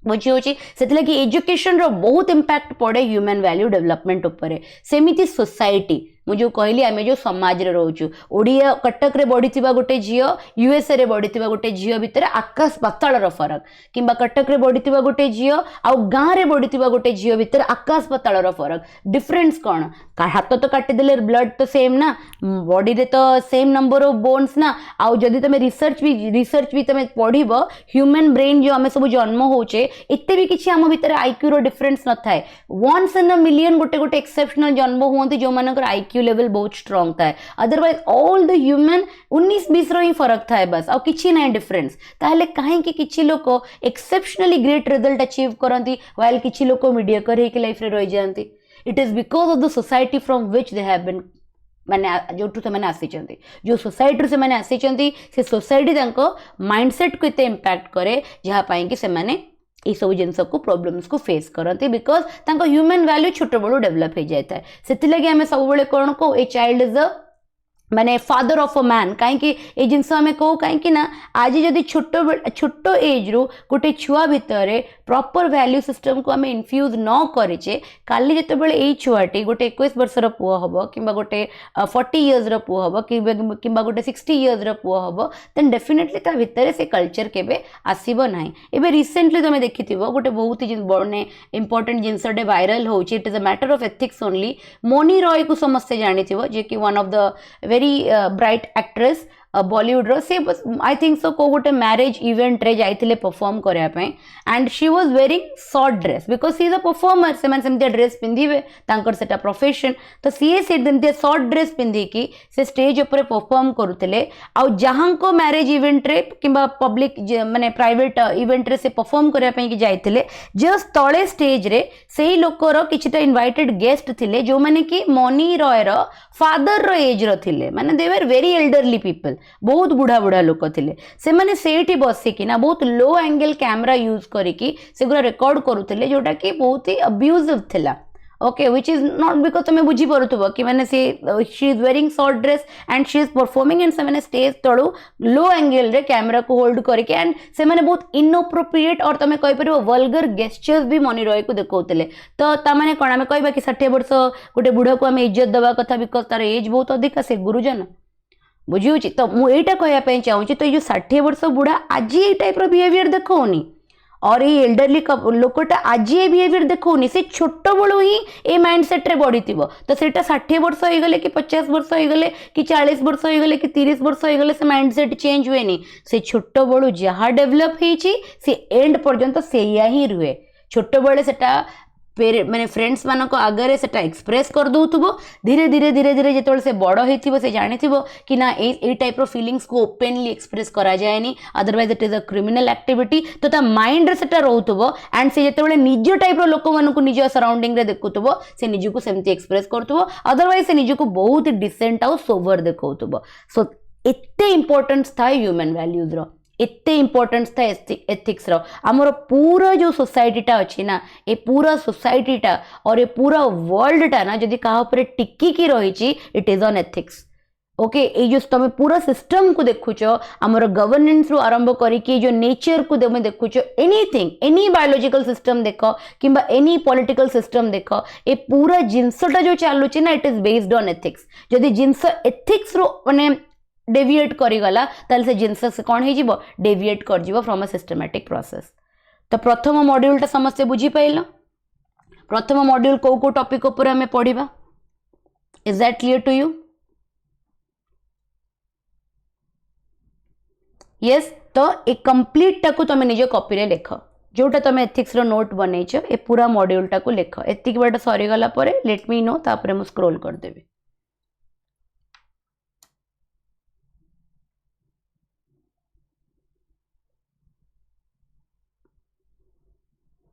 बुझी होची सेतले कि एजुकेशन रो बहुत इंपैक्ट पड़े ह्यूमन वैल्यू डेवलपमेंट ऊपर सेमिति सोसाइटी मु जो कहली आमे जो समाज रे रहउछु ओडिया कटक रे बढ़ीथिबा गोटे झियो यूएसए रे बढ़ीथिबा गोटे झियो भितर आकाश पाताल रो फरक किंबा कटक रे बढ़ीथिबा गोटे झियो आ गां रे बढ़ीथिबा गोटे झियो भितर आकाश पाताल रो फरक डिफरेंस कोन हाथ तो काटी देले ब्लड तो सेम ना बॉडी रे तो सेम नंबर ऑफ बोन्स ना आ जदी तमे रिसर्च भी तमे पढिबो ह्यूमन ब्रेन जो हमें सब जन्म होचे एते भी किछि हम भितर आईक्यू रो डिफरेंस न थाए वन्स इन अ मिलियन गोटे गोटे एक्सेप्शनल जन्म होंती जो मानकर आईक्यू लेवल बहुत स्ट्रांग था अदरवाइज ऑल द ह्यूमन 19-20 रो ही फरक था बस आ किछि नै डिफरेंस ताहले काहे कि किछि लोक एक्सेप्शनली ग्रेट रिजल्ट अचीव करंती व्हाइल किछि लोक मीडियोकर हे कि लाइफ रे रह जानती it is because of the society from which they have been माने जोठु से माने आसीचंती जो सोसाइटी से माने आसीचंती से सोसाइटी तांको माइंडसेट को इते इंपैक्ट करे जहा पाई कि से माने ये सब जिनस को प्रॉब्लम्स को फेस करते बिकॉज तांको ह्यूमन वैल्यू छोट बड़ो डेवलप हो जाए से लगे आम सब कौन को ए चाइल्ड इज अ माने फादर ऑफ अ मैन कहीं जिनस आम कहू कहीं ना आज जदि छोट एज रू गोटे छुआ भितर प्रॉपर वैल्यू सिस्टम को आम इनफ्यूज न करेचे काली जितेबाला ये छुआटी गोटे 21 वर्षर पुओ हम कि गोटे 40 इयर्स पुओ हम कि गोटे 60 इयर्स पुओ हम देन डेफिनेटली ता भितर से कल्चर केबे आसीबो नाही एबे रिसेंटली तुम देखिथिबो गोटे बहुत ही बड़े इंपोर्टेंट जिनसटे वायरल होची it is a matter of ethics only Mouni Roy को समस्ते जानिथिबो जे कि one of the very bright actress Bollywood रो से आई थिंक सो को गोटे मैरिज इवेंट रे जाइथिले परफॉर्म करया पे and she was wearing short dress because she is a performer से मन सेमते ड्रेस पिंधिबे तांकर सेटा प्रोफेशन तो सी से देमते शॉर्ट ड्रेस पिंधि की से स्टेज ऊपर परफॉर्म करूतले आ जहां को मैरिज इवेंट रे किबा पब्लिक माने प्राइवेट इवेंट रे से परफॉर्म करया पे कि जाइथिले जस्ट तळे स्टेज रे सेही लोकर किछटा इनवाइटेड गेस्ट थिले जो माने कि मनी रॉय रो फादर रो एज रो थिले माने दे वर वेरी एल्डरली पीपल बहुत बुढ़ा बुढ़ा लोक थिले से माने सेठी बसिकी ना बहुत लो एंगल कैमरा यूज करिकी से गुरा रिकॉर्ड करूथिले जोटा कि बहुत ही अब्यूजिव थिला okay which is not because तुम्हें बुझी पारुथबो कि माने she is wearing short dress and she is performing and से माने स्टेज तळु लो एंगल रे कैमरा को होल्ड करके एंड से माने बहुत इनअप्रोप्रिएट और तमे कहि परिबो वल्गर गेस्चर्स भी मनी रॉय को देखौतले तो ता माने कोन हमें कहबा कि 60 वर्ष गोटे बुढ़ा को हमें इज्जत देबा कथा बिकॉज तार एज बहुत अधिक से गुरुजन बुझी तो मुझे कहवाई चाहूँगी तो ये 60 वर्ष बुढ़ा आज ये टाइप बिहेवियर देखनी और ये एल्डरली लोकटा आज ये बिहेवियर देखौनी से छोट बड़ू ही ए माइंडसेट रे बड़ी तो सेटा 60 वर्ष हो गले कि 50 वर्ष हो गले कि 40 वर्ष हो गले कि 30 वर्ष हो गले से माइंडसेट चेंज हुए नहीं से छोट बड़ू जहाँ डेभलप होईची से एंड पर्यंत सेया ही रुहे छोट बड़े सेटा माने फ्रेंड्स मानक आगे से एक्सप्रेस कर दौथुबो धीरे धीरे धीरे धीरे जो से बड़ हो से जानिथिबो कि ना ए टाइप ऑफ फीलिंग्स को ओपनली एक्सप्रेस करा जाएनी otherwise it is a criminal activity तो ता माइंड रे सेटा रहउथुबो एंड से जेतेबेले निज टाइप रो लोक मानकु निज सराउंडिंग रे देखुथुबो से निजको सेमती एक्सप्रेस करथुबो अदरवाइज से निजको बहुत डिसेंट आउ सोबर देखौथुबो सो एते इंपोर्टेंस था ह्यूमन वैल्यूज रो एते इंपोर्टेंस था एथिक्स रो आमर पूरा जो सोसाइटीटा अच्छी ना ये पूरा सोसाइटीटा और ये पूरा वर्ल्डटा ना जदि कहा ऊपर टिकी रही it is on ethics okay ये जो तुम पूरा सिस्टम को देखुच आमर गवर्नेंस रु आरंभ करिकी जो नेचर को तुम देखुच एनीथिंग एनी बायोलॉजिकल सिस्टम देख कि एनी पॉलिटिकल सिस्टम देख ये पूरा जिनसटा जो चलुची ना it is based on ethics जदि जिनस एथिक्स रु माने डेविएट करिगला ताल से जिनस से कौन हो डेविएट कर जीवो फ्रॉम अ सिस्टमैटिक प्रोसेस तो प्रथम मॉड्यूल टा समस्त बुझी पाइल प्रथम मॉड्यूल को टॉपिक ऊपर हमें पढ़िबा is that clear to you yes तो ए कंप्लीट टाकू तुम निज कॉपी रे लेख जोटा तुम एथिक्स रो नोट बनैछ ए पूरा मॉड्यूल टाकू लेख एतिक बाट सरीगला परे लेट मी नो तापरे मु स्क्रोल कर देबी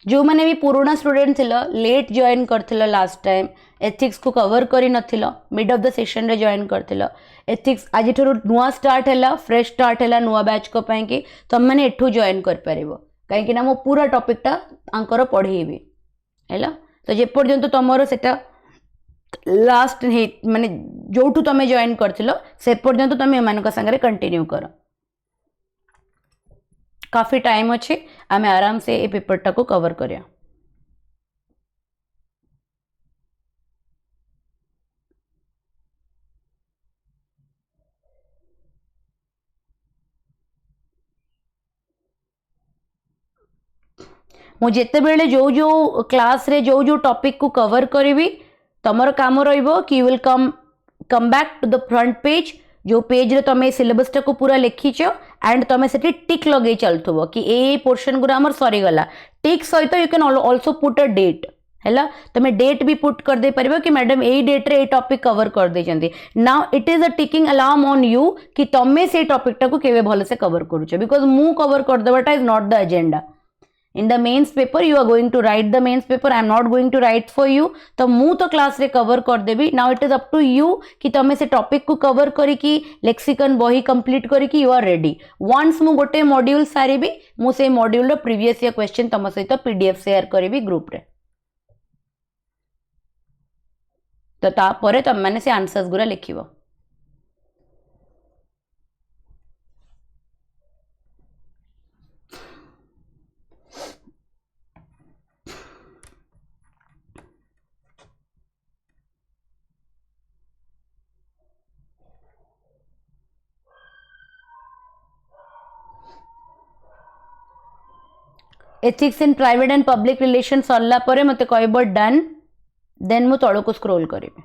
जो मैंने भी पुराना स्टूडेंट थिलो लेट जॉइन करथिलो लास्ट टाइम एथिक्स को कवर करी नथिलो मिड ऑफ द सेशन रे जॉइन करथिलो एथिक्स आज ठरो नुआ स्टार्ट हैला फ्रेश स्टार्ट हैला नुआ बैच को पई कि तुम माने एठू जॉइन कर परिबो काहे कि ना मो पूरा टॉपिक टा आंकर पढेबी हैला तो जे पर्यंत तमरो सेटा लास्ट माने जोठू तमे जॉइन करथिलो से पर्यंत तमे मानक संगे कंटिन्यू करो काफी टाइम अच्छे आमे आराम से ये पेपर टा को कवर करिया मु जेते बेले जो जो क्लास रे जो जो टॉपिक को कवर करी तमर काम रहिबो कि you will come back to the front page जो पेज रे तमे सिलेबस टा को पूरा लिखिछ एंड तमे सेठी टिक लगे चलथुबो कि ए पोर्शन गुरा हमर सरी गला टिक सहित you can also put a date हैला तमे डेट भी पुट कर दे परिबो कि मैडम ए डेट रे ए टॉपिक कवर कर दे जंदी now it is a ticking alarm on you कि तमे से टॉपिक टा को केवे भले से कवर करूछ बिकॉज़ मु कवर कर देबाटा is not the agenda in the mains paper you are going to write the mains paper I am not going to write for you तो मु तो क्लास रे कवर कर देबी now it is up to you कि तमे से topic को cover करी कि लेक्सिकन बही कंप्लीट करी कि you are ready once मु गोटे मॉड्यूल सारीबी मु से मॉड्यूल रो प्रीवियस ईयर क्वेश्चन तम सहित पीडीएफ शेयर करीबी ग्रुप रे तो ता परे तम माने से आंसर्स गुरा लिखिबो ethics in private and public relation सरला परे मते कहबो डन देन मु तळो को स्क्रॉल करिबे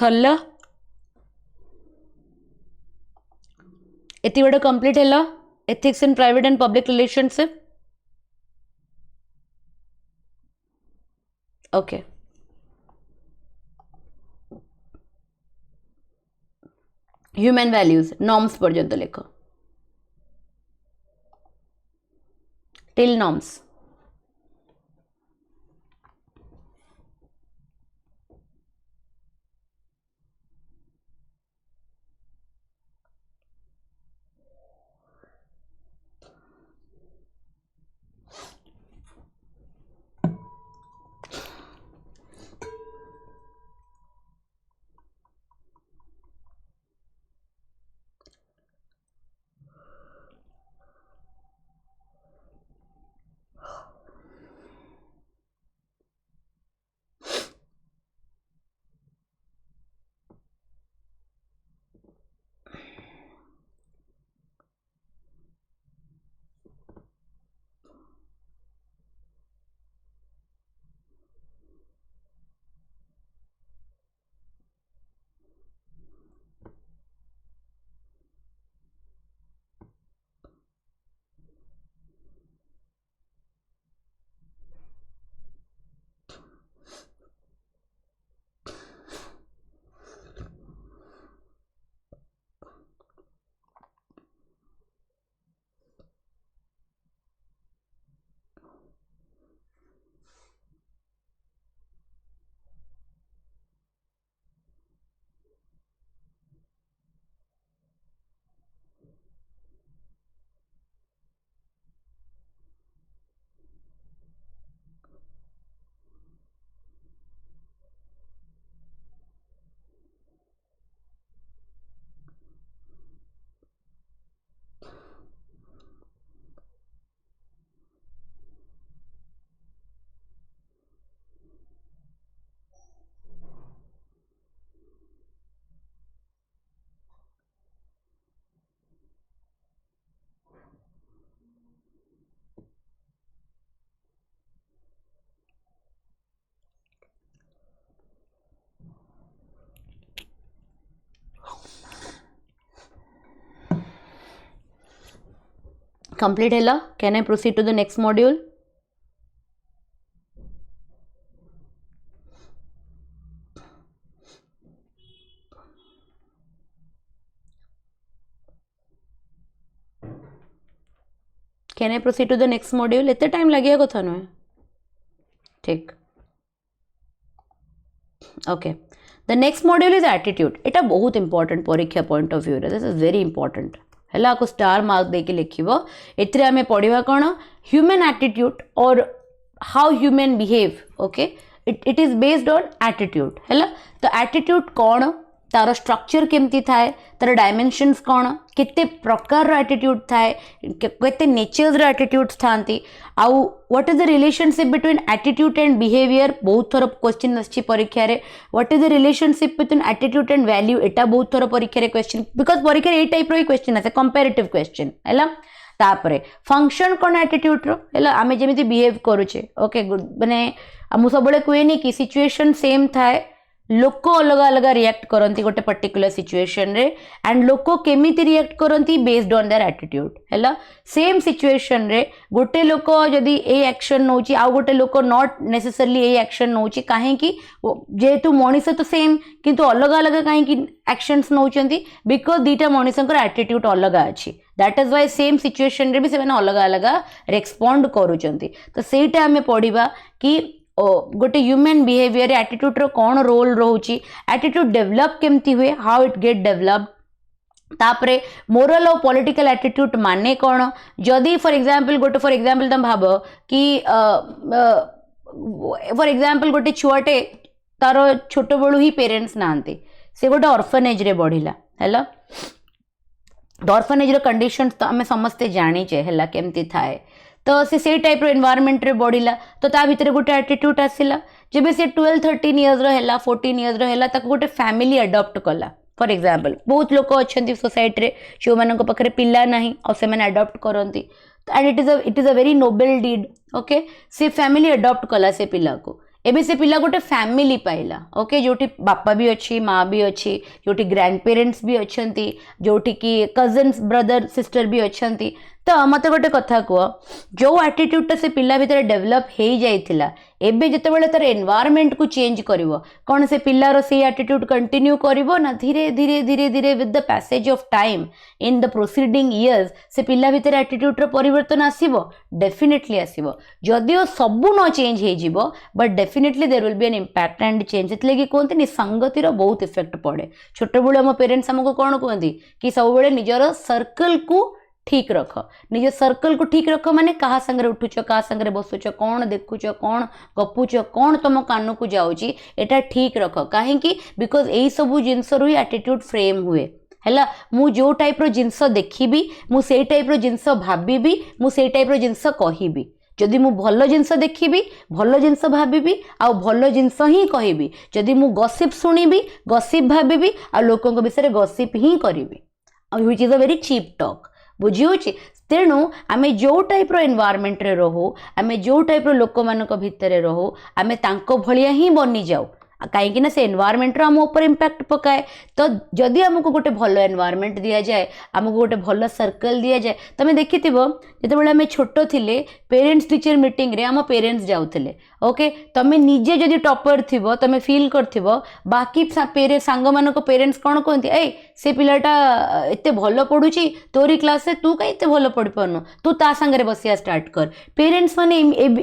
सरला एति बड़ कंप्लीट है ethics in private and public relationship okay human values norms पर्यंत लेख टिल नॉर्म्स कंप्लीट है can I proceed to the next module can I proceed to the next module एते time लगे कथा नुहे ठीक okay the next module is attitude एटा बहुत इंपॉर्टेंट परीक्षा पॉइंट ऑफ व्यू रे दिस इज वेरी इंपॉर्टेंट है को स्टार मार्क देके लिखिब एथिरे आमे पढ़िबा कौन ह्यूमन एटीट्यूड और how human behave okay it is based on attitude है तो एटीट्यूड कौन तार स्ट्रक्चर केमती थाए तार डायमेंशंस कौन केते प्रकार एटीट्यूड थाए केते नेचर्स रो एटीट्यूड्स थांती आउ what is the relationship between attitude and behaviour बहुत थोर क्वेश्चन आछि परीक्षा रे what is the relationship between attitude and value एटा बहुत थोर परीक्षा रे क्वेश्चन बिकॉज परीक्षा रे ए टाइप रो क्वेश्चन आसे कंपैरेटिव क्वेश्चन हैला तापरे फंक्शन कौन एटीट्यूड रो हैला आमे जेमिति बिहेव करूचे ओके गुड माने हमु सबले कोएनी कि सिचुएशन सेम थाए लोक अलग अलग रिएक्ट करती गोटे पर्टिकुलर सिचुएशन रे एंड लोक केमिति रिएक्ट करती बेस्ड ऑन देयर एटीट्यूड हैला सेम सिचुएशन रे गोटे लोक जदि ए एक्शन नौची आ गोटे लोक नॉट नेसेसरली ए एक्शन नौची काहे कि जेहेतु मनीष तो सेम किंतु अलग अलग काहे कि एक्शंस नौचंती बिकॉज दीटा मनीषंकर एटीट्यूड अलग अछि that is why same situation रे भी से अलग अलग रेस्पोंड करूचंती तो सेटा हमें पढ़िबा कि गोटे ह्यूमन बिहेवियर एटीट्यूड रो कौन रोल रोची एटीट्यूड डेवलप केमती हुए हाउ इट गेट डेवलप्ड तापरे मोरल और पॉलिटिकल एटीट्यूड माने कौन जदि फॉर एग्जांपल तुम भाव कि फॉर एग्जांपल गोटे छुआटे तार छोट बड़ू ही पेरेंट्स नांती से गोटे ऑर्फनेज रे बढ़िला हैला ऑर्फनेज रो कंडीशंस तो आमे समस्ते जानिचे हैला केमती थाए तो से टाइप एनवायरमेंट रे बढ़िला तो ता भीतर गोटे एटीट्यूड आसिला जब से 12-13 इयर्स रो 14 इयर्स रो ताको गोटे फैमिली अडॉप्ट कला फॉर एग्जांपल बहुत लोक अच्छा सोसाइटी रे जो मानक पाखरे पिला नहीं और से माने अडॉप्ट करंती and it is a very noble deed okay से फैमिली अडॉप्ट कला से पिला को एबे से पिला गोटे फैमिली पाइला ओके जोटी बापा भी अच्छी माँ भी अच्छी जोटी ग्रैंड पेरेंट्स भी अच्छंती जोटी की कजन्स ब्रदर सिस्टर भी अच्छंती तो मत गोटे कथा कह जो एटीट्यूडटा से पिला भितर डेवलप हो जाइथिला एबे जेतेबेले तार एनवायरनमेंट को चेंज करिवो कौन से पिलार से एटीट्यूड कंटिन्यू करिवो ना धीरे धीरे धीरे धीरे with the passage of time in the proceeding years से पिला भितर एटीट्यूड रो परिवर्तन आसीबो डेफिनेटली आसीबो जदियो सबु न चेंज हे जिवो but definitely there will be an impact and change एतले कि कोनते नि संगतिर बहुत इफेक्ट पड़े छोट बेले हम पेरेंट्स हमको कोन कहंती कि सब बेले निजर सर्कल को ठीक रख निज सर्कल को ठीक रख माने कहा संगे उठुच क्या संगे बसुच कौन देखुच कौन गपुच कौन तुम कान को जाऊँगी एटा ठीक रख कहीं बिकज यही सब जिनस रु एटीट्यूड फ्रेम हुए है मु जो टाइप रो जिनस देखी मु से टाइप रो जिनस भाबी मु से टाइप रो जिनस कहिबी जदि मु भल जिनस देखी भल जिनस भाबी आ भल जिनस ही कहबी जदि मु गसिप शुणिबी गसिप भाबी आ लोकों विषय गसिप ही करी which is a very cheap talk बुझी तेणु आम जो टाइप रो एनवायरनमेंट रे रहू आम जो टाइप रो लोक मानक भितर रहू आम तांको भलिया ही बनी जाऊ कहीं से एनवायरनमेंट आम ऊपर इंपैक्ट पकाए तो जदि आमको गोटे भल एनवायरनमेंट दि जाए आमको गोटे भल सर्कल दि जाए तुम देखि जिते आम छोट थिले पेरेंट्स टीचर मीटिंग रे आम पेरेंट्स जाउथिले ओके तुम निजे जदि टॉपर थिबो तुम फील करथिबो बाकी सांग मानक पेरेंट्स कौन कहते ए से पिलाटा एते भल पढ़ुची तोरी क्लास रे तू कहीं भल पढ़ी पारनु तू ता संगे बसिया स्टार्ट कर पेरेंट्स माने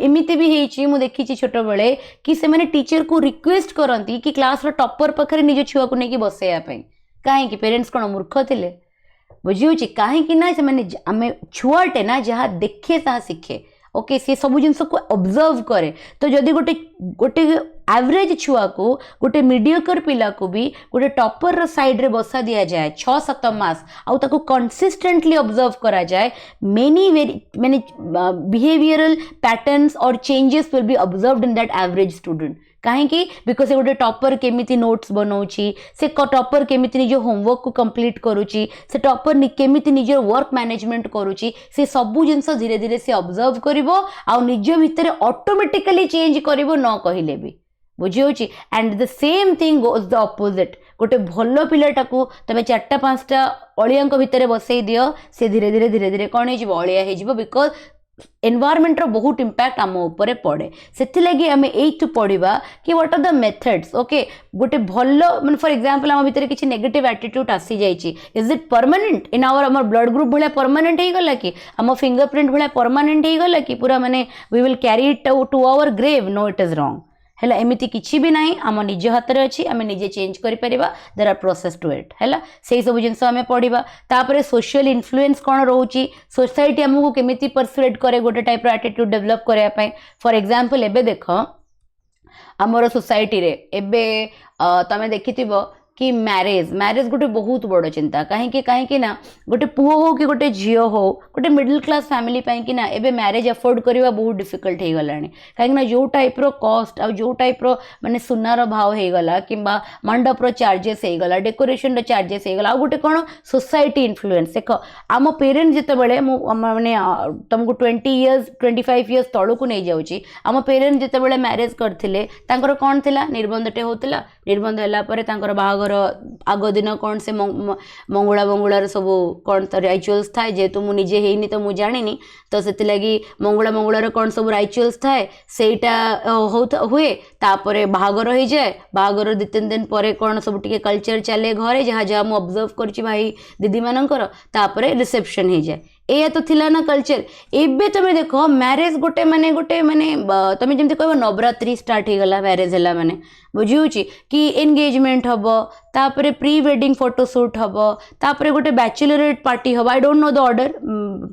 एमिति भी हेची मु देखिची छोट बेले कि से माने टीचर को रिक्वेस्ट करती कि क्लास रो टॉपर पाखरे निज छुआ को नहीं बसैया कहीं पेरेंट्स कौन मूर्ख थिले बुझी कहीं ना से आम छुआटे ना जहाँ देखे ताहा शिखे ओके सी सब जिन को ऑब्जर्व करे तो जदि गोटे गोटे एवरेज छुआ को गोटे मीडियोकर पिला को भी गोटे टॉपर साइड रे बसा दिया जाए 6-7 मास आउ ताको कंसिस्टेंटली ऑब्जर्व करा जाए मेनी बिहेवियरल पैटर्न्स और changes will be observed in that average student कहीं बिकज गोटे टॉपर केमिति नोट्स बनाऊँगी से टॉपर केमिति निज होमवर्क को कंप्लीट करुच्ची से टॉपर केमिति निज वर्क मैनेजमेंट करुच्ची से सबू जिनस धीरे धीरे से ऑब्जर्व करिवो आ निज भितर ऑटोमेटिकली चेंज करिवो न कहिले भी बुझी होची and the same thing goes the opposite गोटे भल पिलाटा को तुम 4-5टा अलिया भितर बसई दियो से धीरे धीरे धीरे धीरे कौन हो अलिया हो बिकज एनवायरनमेंट रो बहुत इंपैक्ट आम ऊपर पड़े से लगी आम एइटु पढ़ा कि what are the methods okay गोटे भल माने फॉर एग्जांपल आम भितर किसी नेगेटिव एटीट्यूड आसी जाइए is it permanent in our blood group भाया परमानेंट हो गला कि आम फिंगरप्रिंट भाया परमानेंट हो गला कि पूरा माने we will carry it to our grave no it is wrong है एमती किसी भी ना आम निज हाथ में अच्छी आम निजे चेंज कर there are process to it है से सब जिन आम पढ़ा तापर सोशल इन्फ्लुएंस कौन रोचे सोसाइटी आमको केमी परसुएट करे गोटे टाइप एटीट्यूड डेवलप करने फॉर एग्जांपल एबे देख आमर सोसाइटी रे एबे तमें देखि कि मैरेज गोटे बहुत बड़ चिंता कहीं ना गोटे पुओ हो कि गोटे झील हो गोटे मिडिल क्लास फैमिली कि ना एबे मैरेज अफोर्ड करवा बहुत डिफिकल्ट हो गला कहीं जो टाइप रो कॉस्ट आ जो टाइप रो माने सुनार भाव हो गला कि मंडप रो चार्जेस हो गला डेकोरेशन रो चार्जेस हो गला आ गोटे कौन सोसाइटी इन्फ्लुएंस देख आम पेरेंट्स जितेबाला माने तुमको 20 years 25 years तलू को नहीं जाऊँगी आम पेरेंट्स जितेबाला मैरेज करते कौन थिला निर्बंधटे होता निर्बंध है बाहागर आग दिन कौन से मंगुला सब कौन तो राइचुअल्स थाए जेहेतु मुझे निजे हेनी तो मुझे जानी तो से लगी मंगुला कौन सब राइचुअल्स थाए सेटा हुए तापर बाहागर हो जाए बाहागर 2-3 दिन पर कौन सब टी कल्चर चले घरे जहाँ जहाँ मुझे ऑब्जर्व कर भाई दीदी मानकर तापर रिसेप्शन हो जाए या तो थिला ना कल्चर एबे तुम देख मैरेज गोटे माने तुम जमी कह नवरात्रि स्टार्ट हो गला मैरेज है माने बुझी कि एंगेजमेंट हम तापर प्री वेडिंग फोटोशूट हम तापर गोटे बैचलरेट पार्टी हम I don't know the order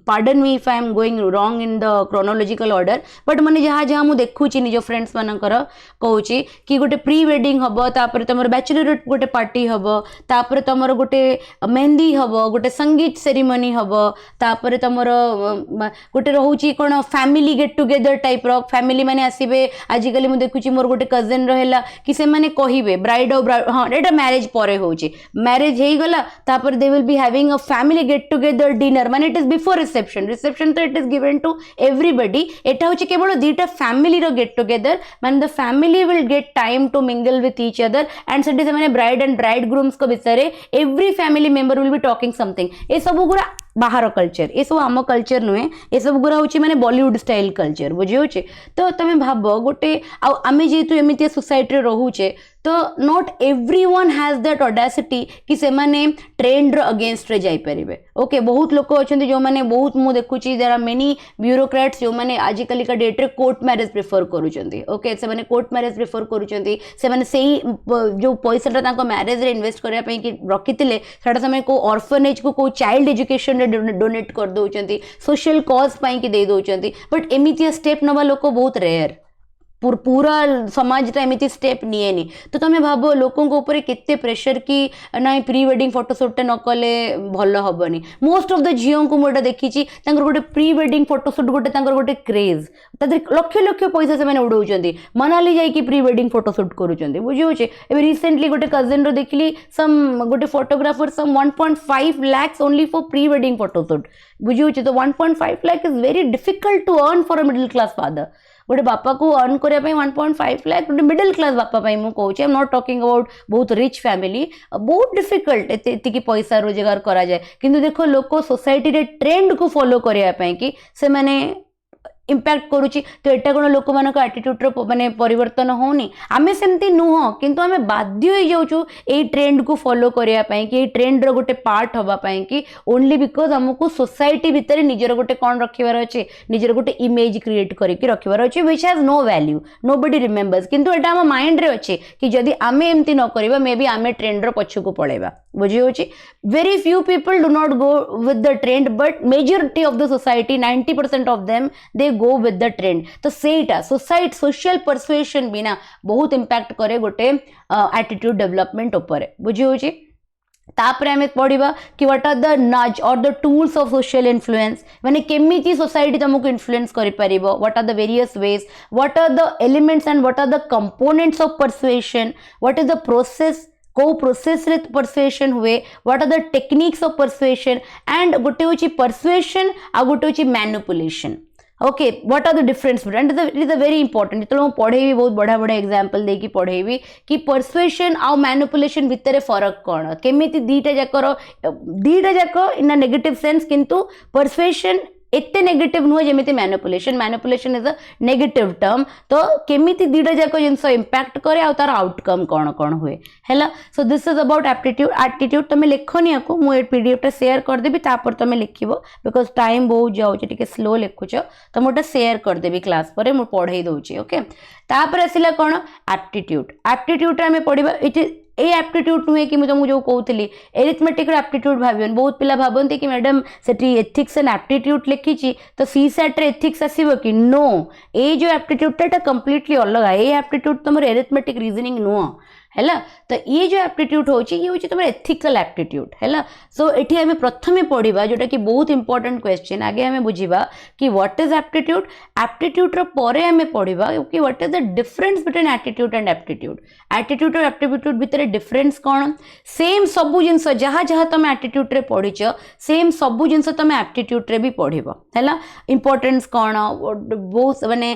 pardon me if I am going wrong in the chronological order but मैंने जहाँ जहाँ मुझे देखुची निज फ्रेंड्स मानकर कहूँ कि गोटे प्री वेडिंग हम तापर तुम बैचलरेट गोटे पार्टी हम तापर तुम गोटे मेहंदी हम गोटे संगीत सेरिमनी हम तापर तुम गोटे रोचे कौन फैमिली गेट टुगेदर टाइप रो फैमिली माने आसबे आजिकल मुझे देखुची मोर गोटे कजिन रहा कि से माने कहिबे ब्राइड और हाँ एटा मैरिज परे होची मैरिज हे गला तापर they will be having a family get together dinner माने it is before reception reception तो it is given to everybody एटा होची केवल दीटा फैमिली रो गेट टुगेदर माने the family will get time to mingle with each other and सेठी से माने ब्राइड एंड ब्राइड ग्रूम्स को विषय every family member will be talking something ए सब गुरा बाहर कल्चर ये सब आम कल्चर नुहे ये सब गुरा हूँ मैंने बॉलीवुड स्टाइल कल्चर बुझे तो तुम भाव गोटे आम जेहेतु एमती सोसाइटी रोचे तो not everyone has that audacity कि से माने ट्रेंड रो अगेंस्ट रे जाई परिबे ओके बहुत लोक अछंती जो माने बहुत मु देखुची देयर आर मेनी ब्यूरोक्रेट्स जो माने आजिकल का डेट रे कोर्ट मैरिज प्रेफर करूचंती ओके से माने कोर्ट मैरिज प्रेफर करूचंती से माने सेही जो पैसाटा तांको मैरिज रे इन्वेस्ट करिया पई कि रखितिले सेटा समय को ऑर्फनेज को चाइल्ड एजुकेशन रे डोनेट कर दउचंती सोशल कॉज पई कि दे दउचंती बट एमितिया स्टेप नवा लोक बहुत रेयर पूरा समाज एमती स्टेप निएनी तो तुम भाव लोकों ऊपर केते प्रेशर कि ना प्री वेडिंग फोटोशूट न कले भल हेनी मोस्ट ऑफ द झील को मुझे देखी गोटे प्री वेडिंग फोटोशूट गोटे गोटे क्रेज लक्ष लक्ष पैसा से उड़ाऊँ मनाली जाकि प्री वेडिंग फोटोशूट करुँच बुझे रिसेंटली गोटे कजिन रो देखली सम गोटे फोटोग्राफर सम 1.5 lakhs only for pre wedding photoshoot बुझे तो 1.5 lakh is very difficult to earn for a middle class father गोटे बापा को अर्न करने 1.5 लाख गोटे मिडिल क्लास बापा मुझे कहूँ आई एम नॉट टॉकिंग अबाउट बहुत रिच फैमिली बहुत डिफिकल्ट एति पैसा रोजगार करा जाए किंतु देखो लोक सोसाइटी रे ट्रेंड को फॉलो करने कि से माने इम्पैक्ट करुच्ची तो यहाँ कौन लोक मान आटीट्यूड माने परिवर्तन होनी आमे सेमती नुह किंतु आमे बाध्य हो जाऊँ ये ट्रेंड को फॉलो करने कि ट्रेंड रो गोटे पार्ट हवापाई कि ओनली बिकज आमको सोसाइटी भितर निजर गोटे कौन रखिबार अच्छे निजर गोटे इमेज क्रिएट करके रखिबार अच्छे which has no value nobody remembers किंतु एटा आम माइंड रे अच्छे कि जदि आमे एमती न करबा मे बी आमे ट्रेंड रो पछकु पळेबा बुझी होची very few people do not go with the trend but majority of the society 90% of them they go with the trend तो सेटा सोसाइटी सोशल परसुएशन बिना बहुत इंपैक्ट करे गोटे एटीट्यूड डेवलपमेंट ऊपर बुझी होची तापर आम पढ़ा कि व्हाट आर द नज और the tools of social influence माने केमिति सोसाइटी तुमको इन्फ्लुएंस करि परिबो what are the various ways what are the elements and what are the components of persuasion what is the process को process रे persuasion हुए what are the techniques of persuasion and गोटे होची persuasion आ गोटे होची manipulation okay what are the difference and it is a very important जो पढ़ेबी बहुत बढ़िया बढ़िया एग्जांपल देकी पढ़ेबी कि परसुएशन आ मैनिपुलेशन भितर फरक कौन केमिति दीटा जाक इन अ नेगेटिव सेंस किंतु परसुएशन एते नेगेटिव नुह जमी manipulation manipulation is a negative term तो केमिति दीटा जाक जिनस इंपैक्ट करे आ तार आउटकम कौन कौन हुए हैला so this is about aptitude तुम लिखनी आपको मुझे पीडीएफ शेयर करदेवी तापर तुम लिखो बिकज टाइम बहुत जाऊँचे स्लो लिखुच तो मुझे शेयर करदेवी क्लास पर मुझे पढ़ाई दूसरी ओके तापर आसला कौन एप्टीट्यूड आम पढ़ा ये एप्टीट्यूड नुहे कि मुझे तुमको जो कहूली एरिथमेटिक एप्टीट्यूड भावन बहुत पिला भावती कि मैडम से एथिक्स एंड एप्टीट्यूड लिखी तो सी सैट रे एथिक्स आसो कि नो ये जो एप्टीट्यूडटा कंप्लीटली अलग ये एप्टीट्यूड तुम एरिथमेटिक रीजनिंग नुह है तो ये जो एप्टीट्यूड होची ये होची तुम एथिकल एप्टीट्यूड है सो एठी आमे प्रथमे पढ़िबा जोटा कि बहुत इंपोर्टेंट क्वेश्चन आगे आमे बुझिबा कि व्हाट इज एप्टीट्यूड रो परे आमे पढ़िबा कि what is the difference between attitude and aptitude और एप्टीट्यूड भितर डिफरेंस कौन सेम सबु जिंस जहाँ जहाँ तुम एटीट्यूड रे पढ़िच सेम सबु जिंस तुम एप्टीट्यूड रे भी पढ़िबो है इंपोर्टेंस कौन बहुत माने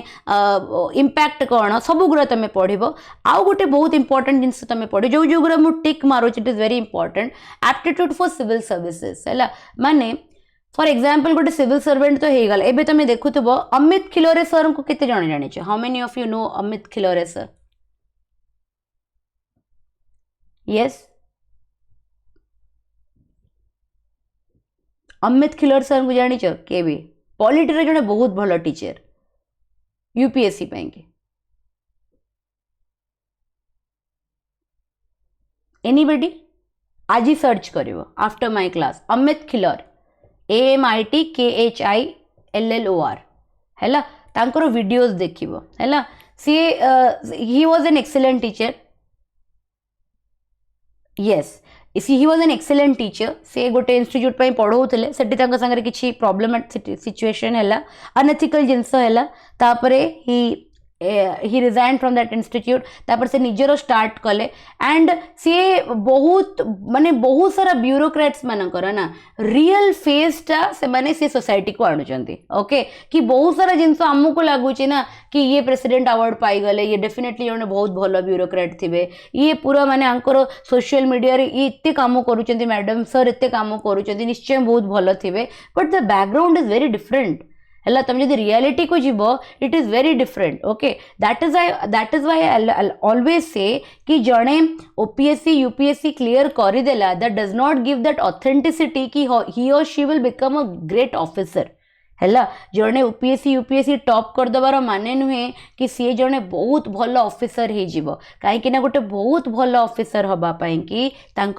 इंपैक्ट कौन सब गुरा तुम पढ़िबो आउ गोटे बहुत इंपोर्टेंट जिनस तुम पढ़ जो जो गुरा मु टिक मारुच it is very important aptitude for civil services है माने फॉर एग्जांपल गोटे सिविल सर्वेंट तो हो गला एबे तुम देखुथबो अमित खिलोरे सर को केते जण जानिछ how many of you know Amit Khillore sir yes Amit Khillore sir को जानिछ के भी पॉलिटी रे जणे बहुत भलो टीचर यूपीएससी पाएंगे एनीबडी आज ही सर्च करिवो after my class Amit Khillar AMITKHILLOR हैला तांकर वीडियोस देखिवो हैला सी he was an excellent teacher yes he was an excellent teacher से गोटे इंस्टीट्यूट पे पढ़ाउतले सेठी तांका संगे किछि प्रॉब्लम सिचुएशन हैला अनएथिकल जिंस हैला तापरे he he resign from that institute तापर से निजर स्टार्ट कले एंड सी बहुत माने बहुत सारा ब्यूरोक्रेट्स मानकर ना रियल फेसटा से माने से सोसाइटी को आणुचंती ओके कि बहुत सारा जिनस आमको लगुच ना कि ये प्रेसिडेंट अवार्ड पाई गले ये डेफिनेटली जने बहुत भल ब्यूरोक्रेट थिबे ये पूरा माने आंकर सोशल मीडिया रे इत्ते काम करूचंती मैडम सर इत्ते काम करूचंती निश्चय बहुत भल थिबे but the background is very different है तुम जब रियलिटी को जीव it is very different okay that is why I always say कि जड़े ओपीएससी यूपीएससी क्लियर करदेला that does not give that authenticity कि ही और she will become a great officer है जड़े ओपीएससी यूपीएससी टॉप करदेवार माने नुहे कि सी जड़े बहुत भल ऑफिसर हो कहीं गोटे बहुत भल ऑफिसर हवापाई कि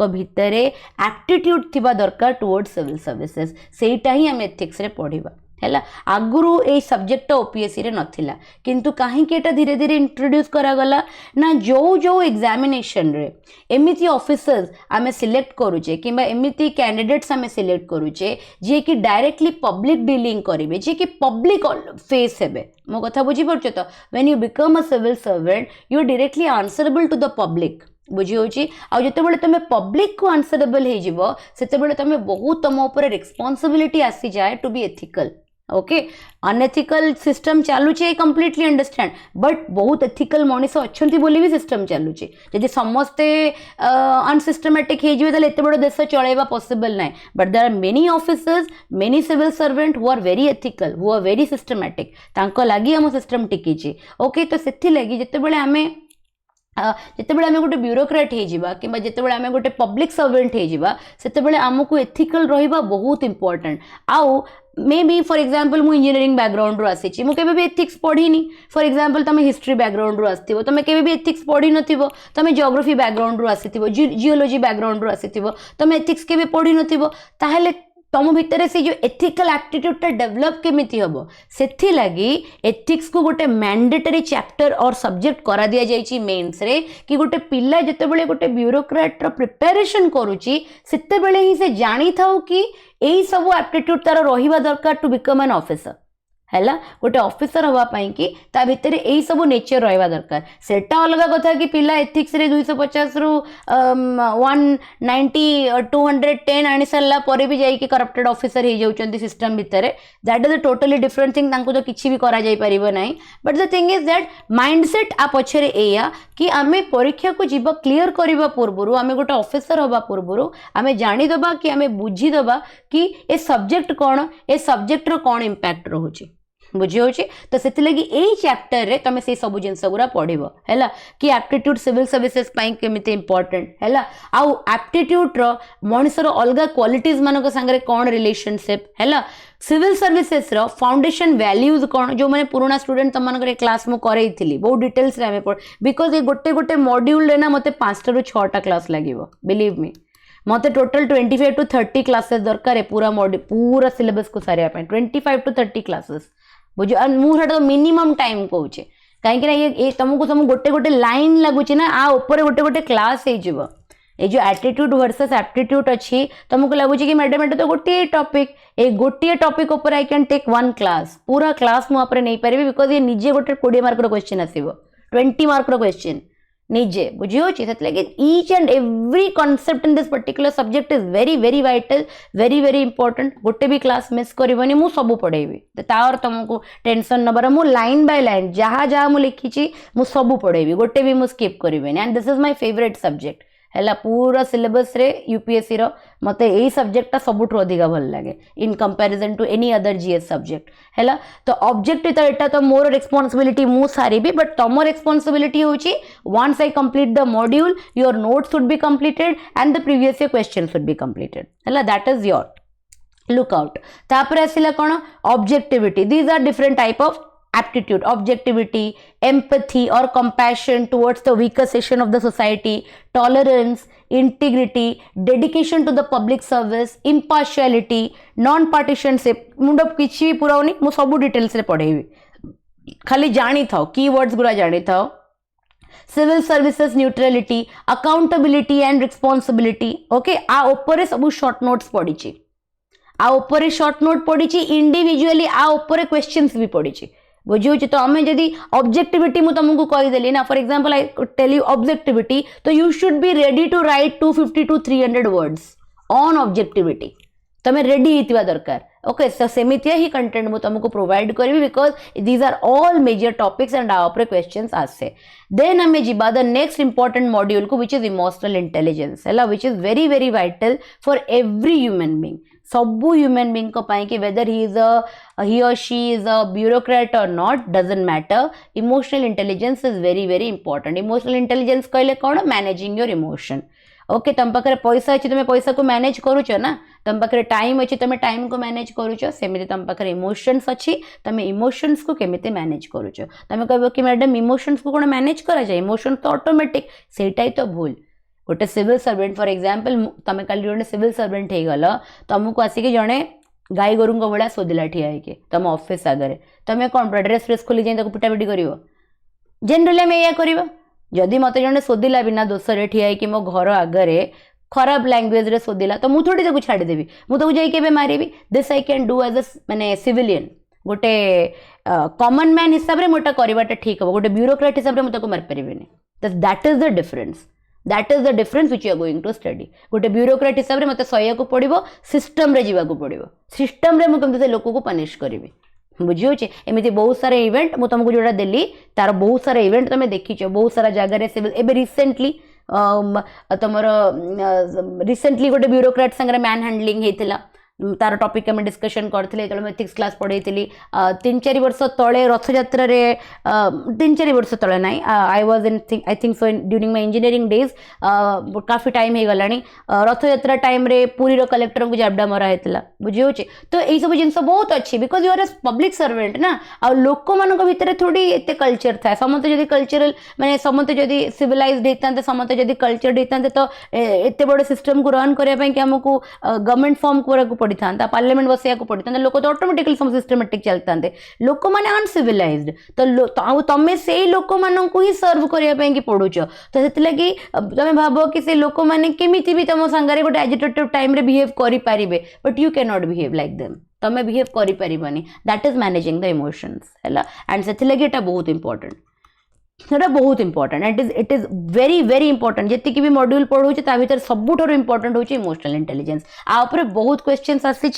भितर एप्टीट्यूड थिबा दरकार टुवर्ड्स सिविल सर्विसेज सेटा ही आम एथिक्स रे पढ़िबा है आगुरु ए सब्जेक्ट ओपीएससी रे नथिला किंतु कहीं एटा धीरे धीरे इंट्रोड्यूस करागला ना जो जो एग्जामिनेशन रे एमिति ऑफिसर्स आमे सिलेक्ट करूचे किंबा एमिति कैंडिडेट्स आमे सिलेक्ट करूचे जे कि डायरेक्टली पब्लिक डीलिंग करिवे जे कि पब्लिक फेस हेबे मो कथा बुझी परछ तो when you become a civil servant you are directly answerable to the public बुझी होची आ जते तुम पब्लिक को आंसरेबल हे जीवो सेते बेले तुम बहुत तुम ऊपर रिस्पांसिबिलिटी आसी जाए to be ethical okay unethical system चलुचे कंप्लीटली अंडरस्टैंड बट बहुत एथिकल मनीष अच्छा बोली भी सिस्टम चलुचे जदि समस्ते अनसिस्टमेटिक हो जाए एत बड़ देश चलैबा पॉसिबल ना but there are many officers many civil servant who are very ethical who are very systematic तांको लागि हम सिस्टम टिकीची ओके तो सेथि लागि जते बेले हमें जितेबाला आम गोटे ब्यूरोक्रेट हो कि जितेबाला आम गोटे पब्लिक सर्वेंट हो आमको एथिकल रहिबा बहुत इंपोर्टेंट आउ मे बी फॉर एग्जांपल मु इंजीनियरिंग बैकग्राउंड रु आसी मु केबे भी एथिक्स पढ़ीनी फॉर एग्जांपल तुम हिस्ट्री बैकग्राउंड रु आस्थिबो तुम केबे भी एथिक्स पढ़ी नथिबो तुम ज्योग्राफी बैकग्राउंड रु आसीथिबो जियोलॉजी बैकग्राउंड रु आसीथिबो तुम एथिक्स केबे पढ़ी नथिबो ताहेले तुम भितर से जो एथिकल एप्टीट्यूड डेवलप केमिति हबो सेथि लगी एथिक्स को गोटे मैंडेटरी चैप्टर और सब्जेक्ट करा दिया जाइछि मेंस रे कि गोटे पिल्ला जते बेले गोटे ब्यूरोक्रेट रो प्रिपरेशन करूछि सेते बेले ही से जानी थाउ कि एई सब एप्टीट्यूड तार रहिबा दरकार टू बिकम एन ऑफिसर हैला गोटे ऑफिसर हवा पाई कि ता भितर एई सब नेचर रहिबा दरकार सेटा अलग कथा कि पिला एथिक्स रे 250 रु 190 210 आनी सरला परे भी जाई कि करप्टेड ऑफिसर हे जाउचंती सिस्टम भितर that is a totally different thing तांको तो किछि भी करा जाई परिबो नाही but the thing is that mindset आ पछरे एया कि आमे परीक्षा को जीव क्लियर करबा पूर्वरु आमे गोटे ऑफिसर हवा पूर्वरु आमे जानि दबा कि आमे बुझी दबा कि ए सब्जेक्ट कोन ए सब्जेक्ट रो कोन इंपैक्ट रहउची बुझी होची तो सेति लगी एई चैप्टर रे तमे से सब जिंस गुरा पढिबो हैला कि एप्टीट्यूड सिविल सर्विसेज पई केमिते इंपोर्टेंट हैला आउ एप्टीट्यूड रो मनुष्यर अलगा क्वालिटीज मानको संगे कोन रिलेशनशिप हैला सिविल सर्विसेज रो फाउंडेशन वैल्यूज कोन जो माने पुराना स्टूडेंट तम मानकर क्लास मु करैथिली बहुत डिटेल्स रे हमें पढ बिकॉज़ ए गोटे गोटे मॉड्यूल रे ना मते 5 टा रु 6 टा क्लास लागिवो बिलीव मी मते टोटल 25 टू 30 क्लासेस दरकार है पूरा मॉड्यूल पूरा सिलेबस को सारिया पे 25 टू 30 क्लासेस बुझ मुझे तो मिनिमम टाइम कहूचे कहीं ये तुमको तुम गोटे गोटे लाइन लगुच ना आ ऊपर गोटे गोटे क्लास हो जो एटीट्यूड वर्सेस एप्टीट्यूड अच्छी तुमको लगुच कि मैडम एटा तो गोटे टॉपिक ए गोटे टॉपिक ऊपर I can take one class पूरा क्लास मुझे नहीं पारि बिकॉज ये निजे गोटे 20 मार्क क्वेश्चन आसो 20 मार्क क्वेश्चन निजे बुझी होची लगे each and every concept in this particular subject is very very vital very very important गोटे भी क्लास मिस करबनी मु सब पढ़ेबी तार तुमको टेंशन नबर मु लाइन बाय लाइन जहाँ जहाँ मु लिखी मु सब पढ़ेबी गोटे भी मु स्किप करबेनी and this is my favourite subject है पूरा सिलेबस रे यूपीएससी रो मते यही सब्जेक्टा सबुठ अधिक भल लगे in comparison to any other GS subject है तो ऑब्जेक्टिव तो एटा तो मोर रिस्पांसिबिलिटी मु सारिबी बट तमो रिस्पांसिबिलिटी होची once I complete the module your notes should be completed and the previous year question should be completed है दैट इज योर लुकआउट तापर आसिला कोन objectivity these are different type of aptitude objectivity empathy or compassion towards the weaker section of the society tolerance integrity dedication to the public service impartiality non partisanship मुंड किछि भी पुराउनी मु सब details रे पढेबी खाली जानी थाओ कीवर्ड्स गुरा जानी थाओ civil services neutrality accountability and responsibility okay आ ऊपर सब शॉर्ट नोट्स पढिछि आ ऊपर शॉर्ट नोट पढिछि इंडिविजुअली आ ऊपर क्वेश्चंस भी पढिछि बुझे तो आम जदि ऑब्जेक्टिविटी मुझे तुमको कहीदेली ना for example I tell you objectivity तो you should be ready to write 250 to 300 words on objectivity तमें रेडी होता दरकार ओके सो सेमितिया ही कंटेंट मुझे तुमको प्रोवाइड करी because these are all major topics and आउपर क्वेश्चंस आसे देन हमें जीवा द नेक्स्ट इंपॉर्टेंट मॉड्यूल को विच इज इमोशनल इंटेलिजेंस है which is very very vital for every human being सबू ह्यूमन बीइंग को पाई कि weather he or she is a bureaucrat or not doesn't matter emotional intelligence is very very important emotional intelligence कहले कौन managing your emotion okay तुम पाखे पैसा अच्छी तुम्हें पैसा को मैनेज करुच ना तुम पाखे टाइम अच्छी तुम्हें टाइम को मैनेज करुच सेमती तुम पाखे इमोशंस अच्छी तुम इमोशंस को केमिति मैनेज करुच तुम कह कि मैडम इमोशंस को कौन मैनेज करा जाए इमोशंस तो ऑटोमेटिक सेटा ही तो भूल गोटे सिविल सर्वेंट फॉर एग्जांपल तुम कल जो सिविल सर्वेंट हो गल तुमको आसिक जड़े गाई गोरु भाया शोधिला ठिया होगी तुम ऑफिस आगे तुम कौन ड्रेस फ्रेस खोली जाए पिटापिटी कर जेनराली आम या करवा जदि मत जड़े शोधिला बिना दोषरे ठिया कि मो घर आगे खराब लैंग्वेज रे शोधिला तो मुझे थोड़ी छाड़देवी मुझे जाइए मारि this I can do as a माने सिविलियन गोटे कॉमन मैन हिसाब से मोटा करवाटा ठीक हम गोटे ब्यूरोक्रेट हिसाब से मुझे मारिपारे that is the difference that is the difference which you are going to study गोटे ब्यूरोक्रेट हिसाब से मत सह्या को पड़ो सिस्टम रे जीवा को पड़ो सिस्टम रे मुझे लोक को पनिश करी बुझे एमती बहुत सारा इवेंट मुझे तुमको जोड़ा देली तार बहुत सारा इवेंट तुम देखीच बहुत सारा जगह सिविल एबे रिसेंटली तुम रिसेंटली गोटे ब्यूरोक्रेट संगे मैन हैंडलिंग होता तार टॉपिक आम डिस्कशन करते जो एथिक्स क्लास पढ़ी 3-4 वर्ष तले रथ यात्रा 3-4 वर्ष तले ना I was in I think so during my engineering days काफी टाइम हो गला रथ यात्रा टाइम रे पुरी कलेक्टर को जाबडा मरा होता बुझे तो यही सब जिन बहुत अच्छी because you are a public servant ना आ लोक मान भितर थोड़ी एत कल्चर था समस्त जब कल्चरल माने समस्त जब सिविलाइज्ड होता समस्त जब कल्चर होता तो एत बड़ सिस्टम को रन करने आमको गवर्नमेंट फॉर्म को पड़ी था पार्लियामेंट बसैया को पड़ी था लोक तो ऑटोमेटिकली सब सिस्टमेटिक चलता लोक मैंने अनसिविलाइज्ड तो तुम्हें से लोक मानक ही सर्व करने पड़ुच तो से तुम भाव कि से लोक मैंने केमी भी तुम सांगे गोटे एजिटेटिव टाइम रे बिहेव करें but you can not behave like them तुम्हें बिहेव करें that is managing the emotions है एंड से बहुत इंपोर्टेंट सेटा बहुत important it is very very important जी भी मॉड्यूल पढ़ू भर सबुठ इंपोर्टेंट हूँ इमोशनल इंटेलिजेंस आउपर बहुत क्वेश्चंस आसी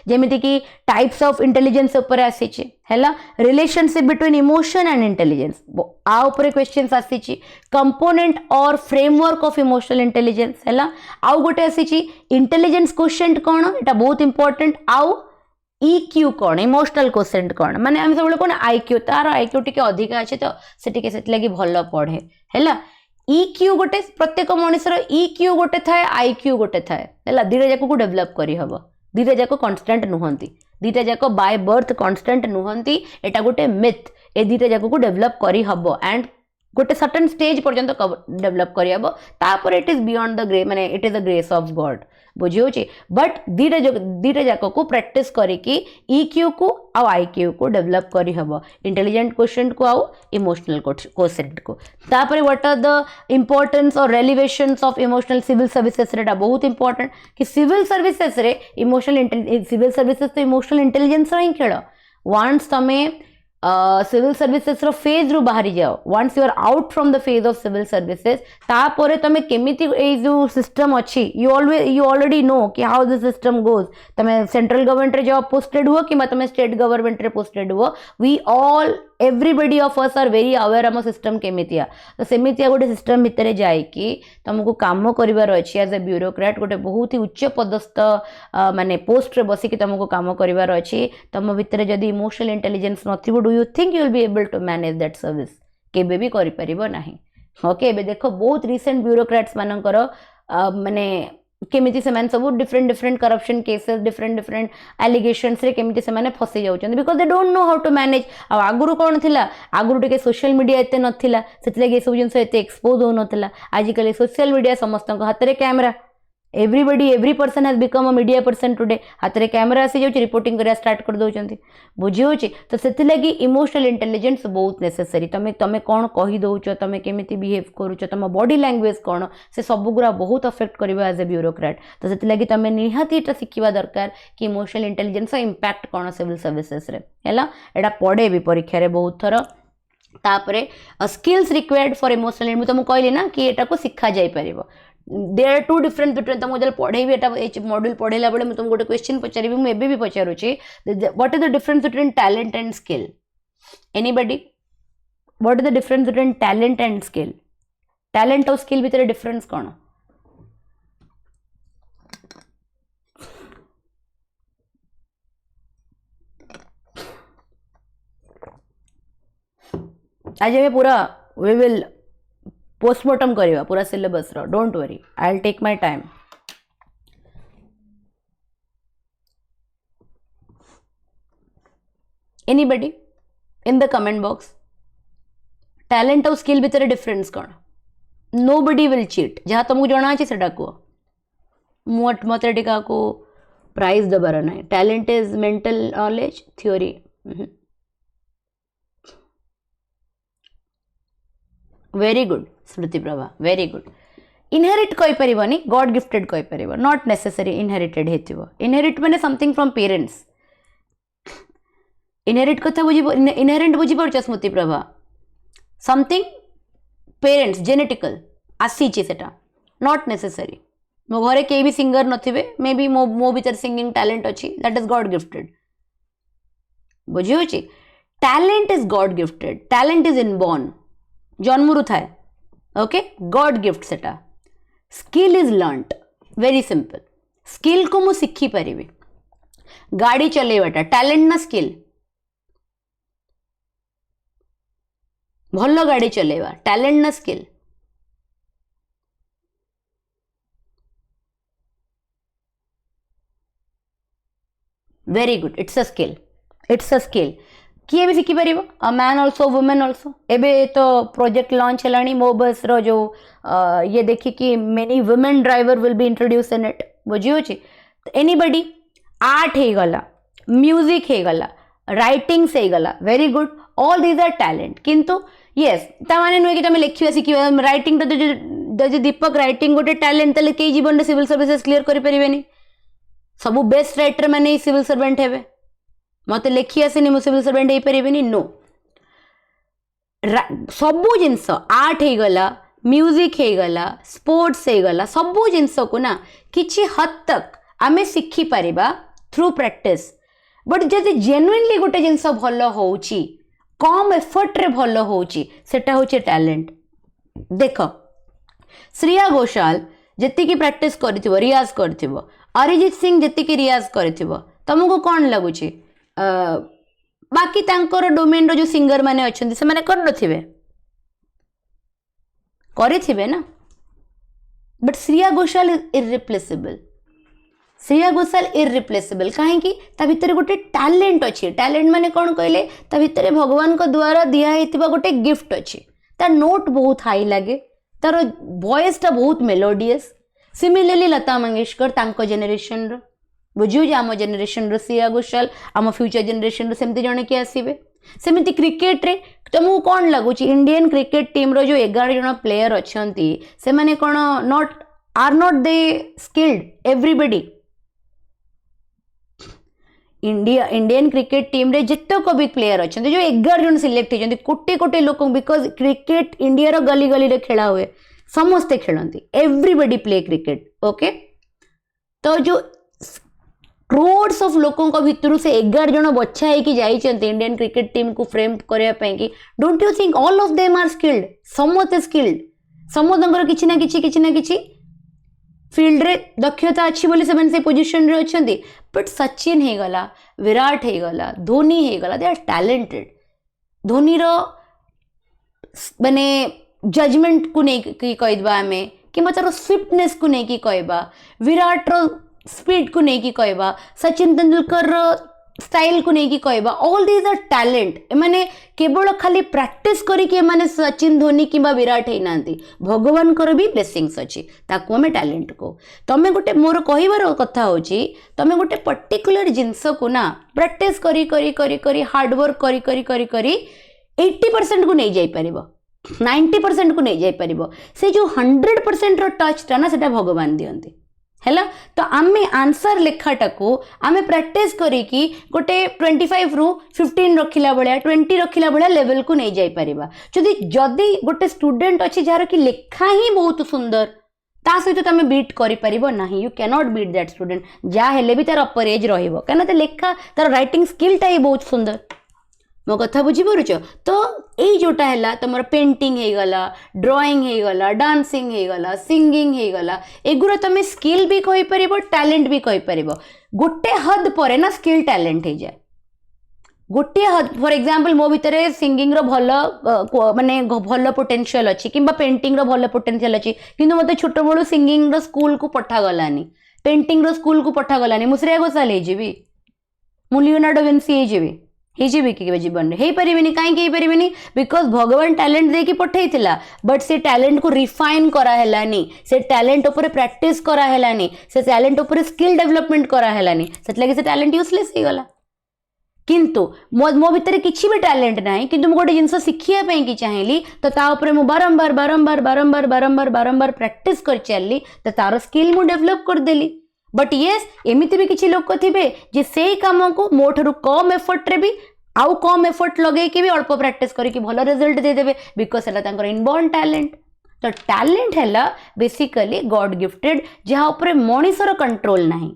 जेमिति कि टाइप्स ऑफ इंटेलिजेंस उपर आसी है relationship between emotion and intelligence आउपर क्वेश्चंस आसी कंपोनेंट और फ्रेमवर्क ऑफ इमोशनल इंटेलिजेंस है आउ गोटे आसी इंटेलिजेंस क्वोशिएंट कौन एटा बहुत इंपोर्टेंट आउ EQ कौन इमोशनल क्वोशिएंट कौन माने हम सब कौन IQ तार IQ टिके अधिका अच्छे तो से लगी भल पढ़े है EQ गोटे प्रत्येक मनुष्यर EQ गोटे थाए IQ गोटे थाए है दीटा जाक को डेभलप करी हबो दीटा जाक कांस्टेंट नुहंती दीटा जाक बाय बर्थ कांस्टेंट नुहंती एटा गोटे मिथ ए दीटा जाक को डेभलप करी हबो एंड गोटे सर्टेन स्टेज पर्यंत डेभलप करहब तापर it is beyond the grey माने it is the grace of God बुझे बट दीटा जाक को प्रैक्टिस करिकी EQ को आउ IQ को डेभलप करहब इंटेलिजेंट क्वोशिएंट को आउ इमोशनल क्वोशिएंट को तापर व्हाट आर द इंपोर्टेंस और रेलिवेशंस ऑफ इमोशनल सिविल सर्विसेस रेटा बहुत इंपोर्टेंट कि सिविल सर्विसेस रे इमोशनल सिविल सर्विसेस तो इमोशनल इंटेलिजेंस ही खेल वन्स तमें सिविल सर्विसेस रो फेज रु बाहरी जाओ once you are out from the phase of civil services तापर तुम केमिति ए जो सिस्टम अच्छी यू ऑलरेडी नो कि हाउ द सिस्टम गोज तुम सेंट्रल गवर्नमेंट रे जॉब पोस्टेड हुआ कि तुम स्टेट गवर्नमेंट रे पोस्टेड हुआ we all everybody of us are very aware आम सिस्टम केमितिया तो सेमितिया गोटे सिस्टम भितर जाइकी तुमको काम करिवार अछि एज ए ब्यूरोक्रेट गोटे बहुत ही उच्च पदस्थ माने पोस्ट रे बसिकी तुमको काम करिवार अछि तुम भितर जदी इमोशनल इंटेलिजेंस नथिबो do you think you will be able to manage that service केबे भी करि परिबो नाही ओके एबे देखो बहुत रिसेंट ब्यूरोक्रेट्स मानकर माने केमिति से सब different different corruption cases different different allegations रे केमिति से फसी जाउछन because they don't know how to manage आगुरु कौन थिला आगुरु टिके सोशल मीडिया एते नथिला सेतले सब जिंस एते एक्सपोज हो नथिला आजिकल सोशल मीडिया समस्त हाथ रे camera every person has become a media person today हाथ में कैमेरा आसी जाऊँ रिपोर्टिंग करा स्टार्ट कर दौरान बुझे तो से लगी इमोशनल इंटेलिजेंस बहुत नेसेसरी तुम तुम कौन कही दौच तुम केमी बिहेव करुच तुम बॉडी लैंग्वेज कौन से सब गुरा बहुत अफेक्ट कर एज ए ब्यूरोक्राट तो से लगी तुम निहाती एटा शिखा दरकार कि इमोशनल इंटेलिजेंस इंपैक्ट कौन सिविल सर्विसेस रे हैला एटा पड़े भी परीक्षा रे बहुत थर तापरे स्किल्स रिक्वायर्ड फॉर इमोशनल मुझे तुमको कहली ना कि एटा को शिखा जाई परिबो there are two different between तुमको जब पढ़ेबी मॉड्यूल पढ़ेला बेले तुमको गोटे क्वेश्चन पचारि मुझे भी पचारुची what is the difference between talent and skill anybody what is the difference between talent and skill talent और स्किल भितर डिफरेंस कौन आज हमें पूरा वी विल पोस्टमार्टम करवा पूरा सिलेबस रो don't worry I will take my time anybody in the comment box talent और स्किल भितर डिफरेंस कौन नोबडी विल चीट जहाँ तुमको जना अच्छे से कह मत को प्राइज दबार ना talent is mental knowledge theory very good Smriti Prabha very good inherit कही पारिबनी गॉड गिफ्टेड कही पारिबो नॉट नेसेसरी इनहेरिटेड हेतिबो इनहेरिट माने समथिंग फ्रॉम पेरेंट्स इनहेरिट कथा बुझिबो इनहेरेंट बुझि परछ स्मृति प्रभा समथिंग पेरेंट्स जेनेटिकल आसीची सेटा नॉट नेसेसरी मो घरे के भी सिंगर नथिबे मे बी मो भीतर सिंगिंग टैलेंट अछि दैट इज गॉड गिफ्टेड बुझि होछि talent is God gifted talent is inborn जन्मरू थाए ओके गॉड गिफ्ट सेटा skill is learned very simple skill को मु शिखी पारि गाड़ी चलेवाटा टैलेंट ना स्किल भल गाड़ी चलेवा टैलेंट ना skill very good it's a skill किए भी शिखी पार a man also women also एबे तो प्रोजेक्ट लॉन्च है मो बस रो जो ये देखी कि many women driver will be introduce in it बुझी होची एनीबडी आर्ट हो गला म्यूजिक हो गला राइटिंग्स हो गला very good all these are talent किंतु येस ताने नुहे कि तुम लिखा शिखा राइटिंग तो दीपक राइटिंग गोटे टैलेंट ताले कई जीवन में सिविल सर्विसेस क्लियर करें सबू बेस्ट राइटर मैंने सिविल सर्वेंट हे मत लिखी आसनी मु सिविल सर्वेंट हो पारे नो सबू जिनस आर्ट हो गला म्यूजिक हो गला स्पोर्ट्स हो गला सबू जिनस को ना किछि हद तक आमे शिखी पारिबा थ्रू प्रैक्टिस बट जदि जेन्युइनली गोटे जिनस भल होउची कम एफर्ट रे भल होउची सेटा होची टैलेंट देख श्रेया घोषाल जेतिकी प्रैक्टिस करथिबो रियाज करथिबो अरिजीत सिंह जेतिकी रियाज करथिबो तुमको कौन लगुची बाकी तांकर डोमेन रो जो सिंगर माने अछंती से माने कर नथिबे करिथिबे ना but Shreya Ghoshal is irreplaceable Shreya Ghoshal irreplaceable काहे कि ता भितर गोटे टैलेंट अछि टैलेंट माने कोन कहले ता भितर भगवान को द्वारा दिया हेतिबा गोटे गिफ्ट अछि ता नोट बहुत हाई लागे तार वॉइस ता बहुत मेलोडियस सिमिलरली लता मंगेशकर तांको जनरेशन रो बुझियो जे आम जेनेरेशन रो श्रेया घोषाल आम फ्यूचर जेनेरेशन रो सेमती जने किए आसबे सेमती क्रिकेट रे तुमको कौन लगुच इंडियन क्रिकेट टीम रो जो 11 जन प्लेयर अच्छी से माने कौन not are not they skilled everybody Indian cricket team रे जितक भी प्लेयर अच्छा जो 11 जन सिलेक्ट होती कोटे कोटे लोक बिकज क्रिकेट इंडिया रो गली गली रे खेला हुए समस्ते खेलती एवरीबडी प्ले क्रिकेट ओके तो जो क्रोड्स ऑफ लोकों को भितर से 11 जन बछा होगी जाइए इंडियन क्रिकेट टीम को फ्रेम करने don't you think all of them are skilled समस्ते स्किल्ड समस्त किसी ना कि फील्ड रे दक्षता अच्छी बोली से पोजिशन रे अच्छी बट सचिन हो गला विराट हो गला धोनी हो गला दे आर टैलेंटेड धोनी रो माने जजमेंट को नहीं कहबा आम कि तार स्विफ्टनेस को नहीं कहबा विराट रो स्पीड को नहीं कहबा सचिन तेंदुलकर स्टाइल को नहीं कहवा ऑल दीज आर टैलेंट एमाने केवल खाली प्रैक्टिस करके एमाने सचिन धोनी किंबा विराट है नांती भगवान कर भी ब्लेसिंग्स अच्छी ताकू हमें टैलेंट को तमें गोटे मोर कहबार कथा होची तमें गोटे पर्टिकुलर जिनस को ना प्रैक्टिस करी करी करी करी हार्डवर्क करी करी करी करी 80% को नहीं जाई परिबो 90% को नहीं जाई परिबो से जो 100% रो टच टा ना सेटा भगवान दियंती हैला तो आमे आंसर लेखाटा को आमे प्रैक्टिस करी कि गोटे 25 रु 15 रखिला बळिया 20 रखिला बळिया लेवल को नहीं जाई परिबा जदी जदी गोटे स्टूडेंट अछि जार कि लेखा ही बहुत सुंदर ता सहित तमे बीट करि परिबो नाही you can not beat that student जा हेले भी तार अपर एज रहिबो कना त लेखा तार राइटिंग स्किल टा ही बहुत सुंदर मो कथा बुझी पारुछ तो यही जोटा है तुम पेंटिंग हो गला ड्राइंग हो गला डांसिंग हो गला सिंगिंग हो गला एगुरा तुम स्किल भी कहि परिबो टैलेंट भी कहि परिबो गोटे हद परे ना स्किल टैलेंट हो जाए गोटे हद फॉर एग्जांपल मो भितर सिंगिंग रो भलो माने भलो पोटेंशियल अछि किबा पेंटिंग रो भलो पोटेंशियल अछि किंतु मते छोट बळु सिंगिंग रो स्कूल को पठा गलानी पेंटिंग रो स्कूल को पठा गलानी मुश्रेया घोषाल हे जीवी मु लियोनार्डो विंसी हे जीवी कि जीवन में पारिनी कहीं बिकॉज भगवान टैलेंट देकी पठेइथिला बट से टैलेंट को रिफाइन कराहेलानी से टैलेंट ऊपर प्रैक्टिस कराहेलानी से टैलेंट ऊपर स्किल डेवलपमेंट कराहेलानी से टैलेंट यूजलेस हो गला किंतु मो भितर किसी भी टैलेंट नहीं किंतु मु गोटे जिनस शिखिया पई कि चाहिली तो ता ऊपर मु बारंबार बारंबार बारंबार बारंबार बारंबार प्रैक्टिस कर चलली तो तार स्किल मु डेवलप कर देली बट येस एमिति भी किसी लोक थे जे से काम को मो ठारू कम एफर्ट रे भी आउ कम एफर्ट लगे कि भी अल्प प्रैक्टिस करके भल रिजल्ट दे देबे बिकॉज सेला तांकर इनबॉर्न टैलेंट तो टैलेंट है बेसिकली गॉड गिफ्टेड जहाँ ऊपर मनीषर कंट्रोल नहीं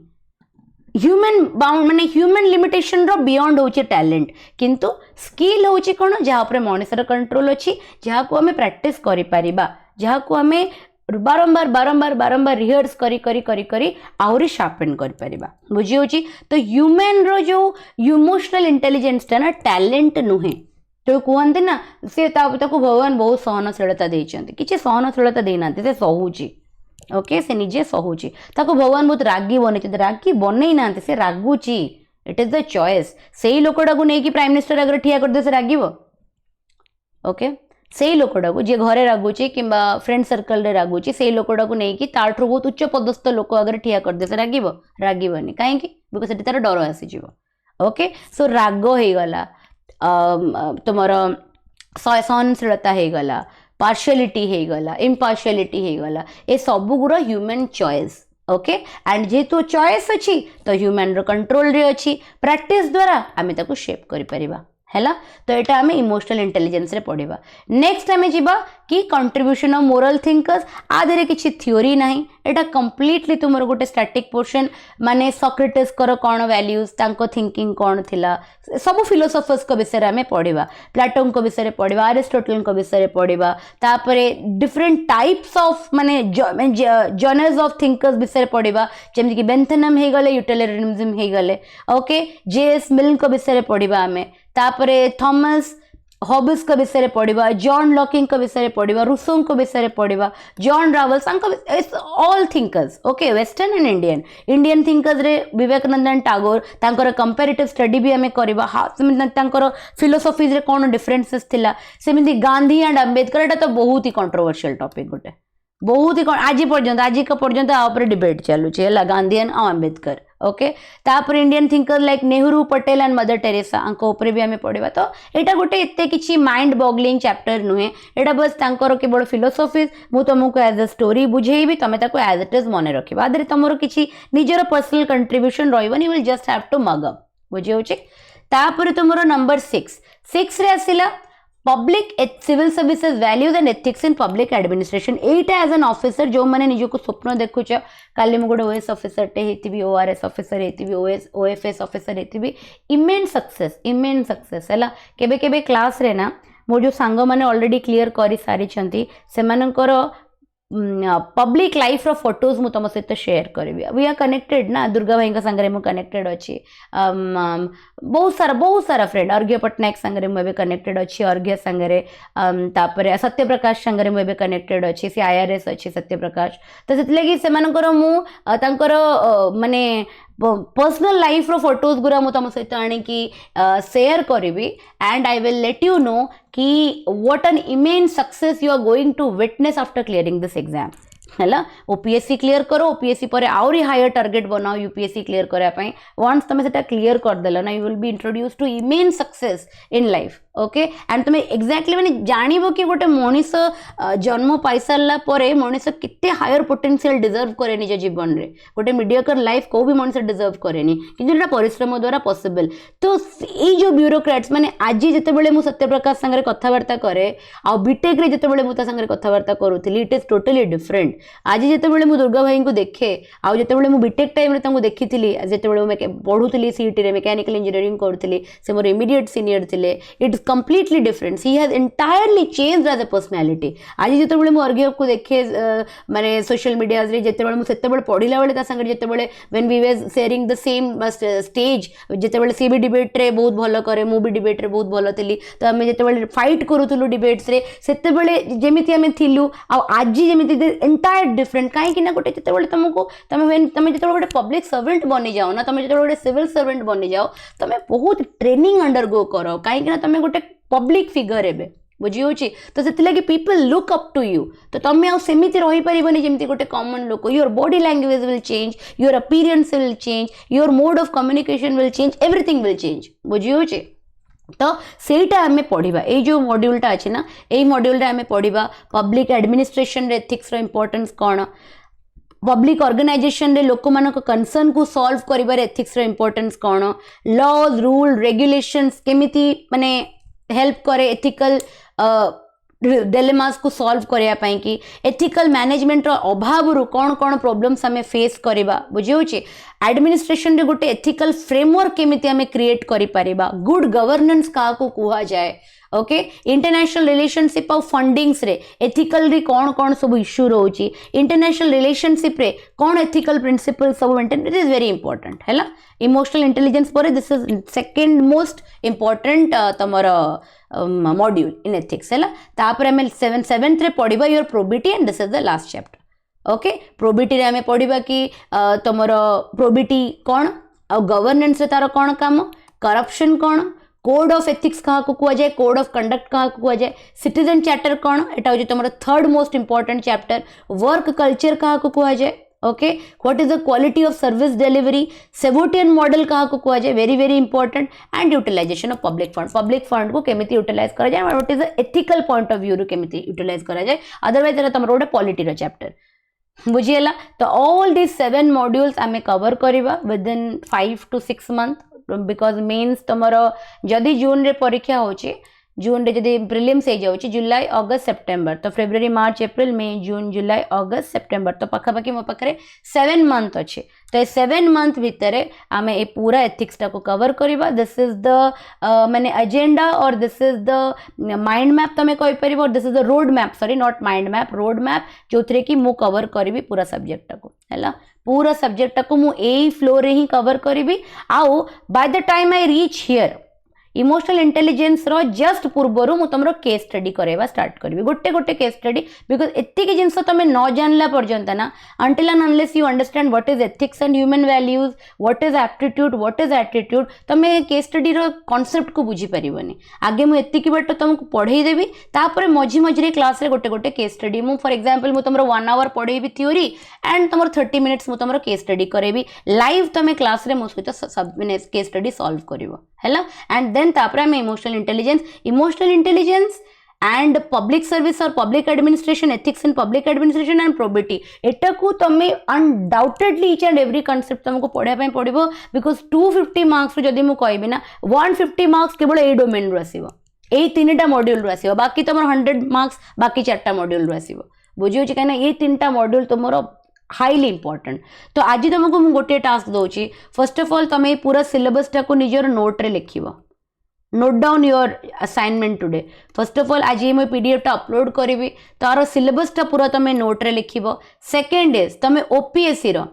ह्यूमन बाउंड माने ह्यूमन लिमिटेशन रो बियॉन्ड होची टैलेंट किंतु स्किल होची कोन जहाँ ऊपर मनीषर कंट्रोल अच्छी जहाँ को हमें प्रैक्टिस करि परिबा जहाँ को हमें बारंबार बारंबार बारंबार रिहर्स करी करी करी करी आहरी शार्पन कर परिबा बुझी होची तो ह्यूमन रो जो इमोशनल इंटेलिजेंस टा ना टैलेंट नुहे तो कहते ना से ताको भगवान बहुत सहनशीलता देइचंती किछि सहनशीलता देइनांती से सहूची ओके से निजे सहूची ताको भगवान बहुत रागी बने रागी बनै नांती से रागुची इट इज द चॉइस सेही लोकटा को नै कि प्राइम मिनिस्टर अगर ठिया कर दे से रागीबो ओके से लोकटा को जे घरे रागुची कि फ्रेंड सर्कल रे रागुची से लोकटा को नहीं कि ताठू बहुत उच्च पदस्थ लोक अगर ठिया कर दे से रागिबो रागिबनी काहे कि बिकॉज़ सेठी तार डर आसी जीवो ओके सो राग हो गला तुमर सहनशीलता हो गला पार्शियलिटी हो गला इम्पार्शियलिटी हो गला ए सब गुरा ह्यूमन चॉइस ओके एंड जेहेतु चॉइस अच्छी तो ह्यूमन रो कंट्रोल रे अच्छी प्रैक्टिस द्वारा आमे ताको शेप करि परिबा हैला तो एटा हमें इमोशनल इंटेलिजेंस रे पढ़िबा नेक्स्ट हमें जिबा कि कंट्रीब्यूशन ऑफ मोरल थिंकर्स आधरे किछि थ्योरी नाही एटा कंप्लीटली तुमर गोटे स्टैटिक पोर्शन माने सॉक्रेटिस कर कोन वैल्यूज तांको थिंकिंग कोन थिला सब फिलोसोफर्स को विषय हमें पढ़िबा प्लेटो को विषय पढ़िबा अरिस्टोटल को विषय पढ़िबा तापरे डिफरेंट टाइप्स ऑफ माने जर्नल्स ऑफ थिंकर्स विषय पढ़िबा जेमि कि बेंथेनम हे गले यूटिलिटेरियनिज्म हे गले ओके जेएस मिल को विषय पढ़िबा हमें तापरे थॉमस हॉबिस का विषय पढ़िबा जॉन लॉकिंग का विषय पढ़िबा रूसो को विषय पढ़िबा John Rawls all thinkers okay western and Indian thinkers रे विवेकानंद टैगोर तांकर कंपैरेटिव स्टडी भी हमें करबा तांकर फिलोसॉफीज रे कोन डिफरेंसेस थिला सेमिति गांधी एंड अंबेडकर एटा तो बहुत ही कंट्रोवर्शियल टॉपिक गोटे बहुत ही आज का पर्यंत आप डिबेट चलुच है गांधी एंड अंबेडकर ओके तापर Indian thinker like Nehru Patel and mother Teresa ऊपर भी हमें पढ़ा तो यहाँ गोटे एत कि माइंड बॉगलिंग चैप्टर नुहे यहाँ बस तांकर केवल फिलोसॉफीज मु तुमको एज अ स्टोरी बुझेबी तुम्हें एज इट इज मन रखा आदि तुम किसी निजर पर्सनल कंट्रीब्यूशन रही you will just have to mug up बुझे तापर तुम नंबर 6 रे आसिला public civil services values and ethics in public administration एटा एज एन ऑफिसर जो मैंने निज को स्वप्न देखुच काली मुझे ओएस ऑफिसर टे होती ओआरएस ऑफिसर होती ओएफएस ऑफिसर होती इमेंस सक्सेस है केबे केबे क्लास रे ना मो जो सांग मैंने ऑलरेडी क्लियर कर सारी से पब्लिक लाइफ रो फोटोज मु तुम सहित शेयर करी वी आर कनेक्टेड ना दुर्गा भाई संगे मु कनेक्टेड अच्छी बहुत सारा फ्रेंड अर्घ्य पट्टनायक संगे मुझे कनेक्टेड अच्छी अर्घ्य संगे तापर सत्यप्रकाश संगे मुझे कनेक्टेड अच्छी सी आईआरएस अच्छी सत्यप्रकाश तो से लगी से मु माने पर्सनल लाइफ रो फोटोज गुरा मु तुम सहित आनिकी शेयर करी and I will let you know कि what an immense success you are going to witness after clearing this exam है ओपीएससी क्लियर करो ओपीएससी पर आउरी हायर टारगेट बनाओ यूपीएससी क्लियर करने वन्स तुम से क्लियर करदेल ना you will be introduce to immense success in life okay and तुम एक्जाक्टली मैंने जानव कि गोटे मनीष जन्म पाई सारा पर मनीष केते हायर पोटेंशियल डिजर्व करे निज जीवन में गोटे मीडियोकर लाइफ को भी मनीष डिजर्व करे कि परिश्रम द्वारा पॉसिबल तो ये जो ब्यूरोक्रेट्स माने आज जितेबाला मुझे सत्यप्रकाश सागर कथबार्ता करे आ बीटेक रे जितेबाला मुझे सागर कथबार्ता करूली इट इज टोटली डिफरेंट आज जितेबाला मुझे दुर्गा भाई को देखे आउ जितेबाला मुझे बीटेक टाइम रे देखी जितेबाला पढ़ुली सीईटी रे मैकेनिकल इंजीनियरिंग करूली से मोर इमीडिएट सीनियर थिले it's completely different he has entirely changed as a personality आज जितेबाला मु अर्घ्य को देखे माने सोशल मीडिया रे जितेबाला मु सेतेबाला पढ़िला बेले ता संगे जितेबाला when we were sharing the same stage जितेबाला सी भी डिबेट रे बहुत भलो करे मु भी डिबेट रे बहुत भलो थिली तो हमें जितेबाला फाइट करूथुलु डिबेट्स रे सेतेबाला जेमिति हमें थिलु आ आज जेमिति एंटायर डिफरेंट काहे कि ना गोटे जितेबाला तुमको तमे जितेबाला गोटे पब्लिक सर्वेंट बनी जाओ ना तमे जितेबाला गोटे सिविल सर्वेंट बनी जाओ तमे बहुत ट्रेनिंग अंडरगो करो काहे कि ना तमे गोटे पब्लिक फिगर एबे बुझी होची तो से लगे people look up to you तो तमें आउ सेमिति रही परिबनी जेमिति गोटे कॉमन लोक your body language will change your appearance will change your mode of communication will change everything will change बुझी होची तो सेटा आमे पढ़िबा ए जो मॉड्यूलटा अछि ना ए मॉड्यूल रे आमे पढ़िबा पब्लिक एडमिनिस्ट्रेशन रे एथिक्स रो इंपोर्टेंस कोन पब्लिक ऑर्गेनाइजेशन रे लोक मानक कंसर्न को सॉल्व करिबार एथिक्स रो इंपोर्टेंस कोन लॉज रूल रेगुलेशंस केमिति माने हेल्प करे एथिकल डिलेमास को सॉल्व करया पाई कि एथिकल मैनेजमेंट रो अभाव रु कौन कौन प्रॉब्लम्स हमें फेस करबा बुझी होची एडमिनिस्ट्रेशन रे गोटे एथिकल फ्रेमवर्क केमिति हमें क्रिएट करि परिबा गुड गवर्नेंस का को कुहा जाए okay international relationship of fundings रे एथिकल रे कौन कौन सब इश्यू रोची इंटरनेशनल रिलेशनशिप रे कौन एथिकल प्रिंसिपल सब maintain it is very important हैला इमोशनल इंटेलिजेंस पर this is second most important तमर मॉड्यूल इन एथिक्स हैला तापर हमें 7th रे पढ़िबा your probity and this is the last chapter okay probity रे हमें पढ़िबा कि तमर प्रोबिटी कौन आ गवर्नेंस रे तार कौन काम करप्शन कौन कोड ऑफ एथिक्स क्या कुआ जाए कोड ऑफ कंडक्ट क्या कुआ जाए सिटीजन चार्टर कौन एटा हो तुम third most important chapter work culture क्या कुआ जाए okay what is the quality of service delivery सेवोटियन मॉडल क्या कुआ जाए very very important and utilisation of public fund को केमिति यूटिलाइज करा जाए what is the ethical point of view रू केमिति यूटिलाइज करा जाए अदरवाइज तुम गोटे पॉलिटी रो चैप्टर बुझीगला तो ऑल दिस 7 मॉड्यूल्स आमे कवर करबा with in 5 to 6 months because mains तुमर जदि जून रे परीक्षा होची जून रे जदि प्रिलिम्स हो जाउची जुलाई अगस्त सेप्टेम्बर तो फेब्रुआरी मार्च अप्रैल मे जून जुलाई अगस्त सेप्टेम्बर तो पखापाखि मो पाखरे 7 months अच्छे तो 7 months भितर आमे ए पूरा एथिक्स टा को कवर करबा this is the main agenda और this is the mind map तमे कहि परिबो और this is the road map sorry not mind map road map जोथरे कि मु कवर करबी पूरा सब्जेक्ट को हैला पूरा सब्जेक्ट को मु ए फ्लो रे ही कवर करबी आउ by the time I reach here emotional intelligence रो जस्ट पूर्वर मु तुमरो केस स्टडी करेवा स्टार्ट करबी गोटे गोटे केस स्टडी बिकॉज एतिक जिंस तमे न जानला पर्यंत ना until and unless you understand what is ethics and human values what is aptitude what is attitude तमे केस स्टडी रो कांसेप्ट को बुझी परिबनी आगे मु एतिक बाट तुमको पढ़ाई देबी तापर मझी मझी क्लास रे गोटे गोटे केस स्टडी मु फॉर एग्जांपल मु तुमरो 1 hour पढ़ेबी थ्योरी एंड तुमरो 30 minutes मु तुमरो केस स्टडी करेबी लाइव तमे क्लास रे मो सहित सब केस स्टडी सॉल्व करिवो हैला एंड देन तापर हम emotional intelligence and public service और public administration ethics in public administration and probity एटा को तमे undoubtedly each and every concept तुमको पढ़ा पय पड़िबो बिकॉज 250 मार्क्स जदि मु कहबी ना 150 मार्क्स केवल ए डोमेन रु आसीबो ए 3टा मॉड्यूल रु आसीबो बाकी तुम 100 मार्क्स बाकी 4टा मॉड्यूल रु आसीबो बुझियो छी काना ए 3टा मॉड्यूल तुमरो हाईली इंपोर्टेंट तो आज तुमको मु गोटे टास्क दोची फर्स्ट ऑफ ऑल तमे पूरा सिलेबस टा को निजर नोट रे लिखिबो note down your assignment today first of all आज ये पीडीएफ टा अपलोड करी तार सिलेबस टा पूरा तमे नोट रे लिखिबो सेकंड इज तमे ओपीएससी रो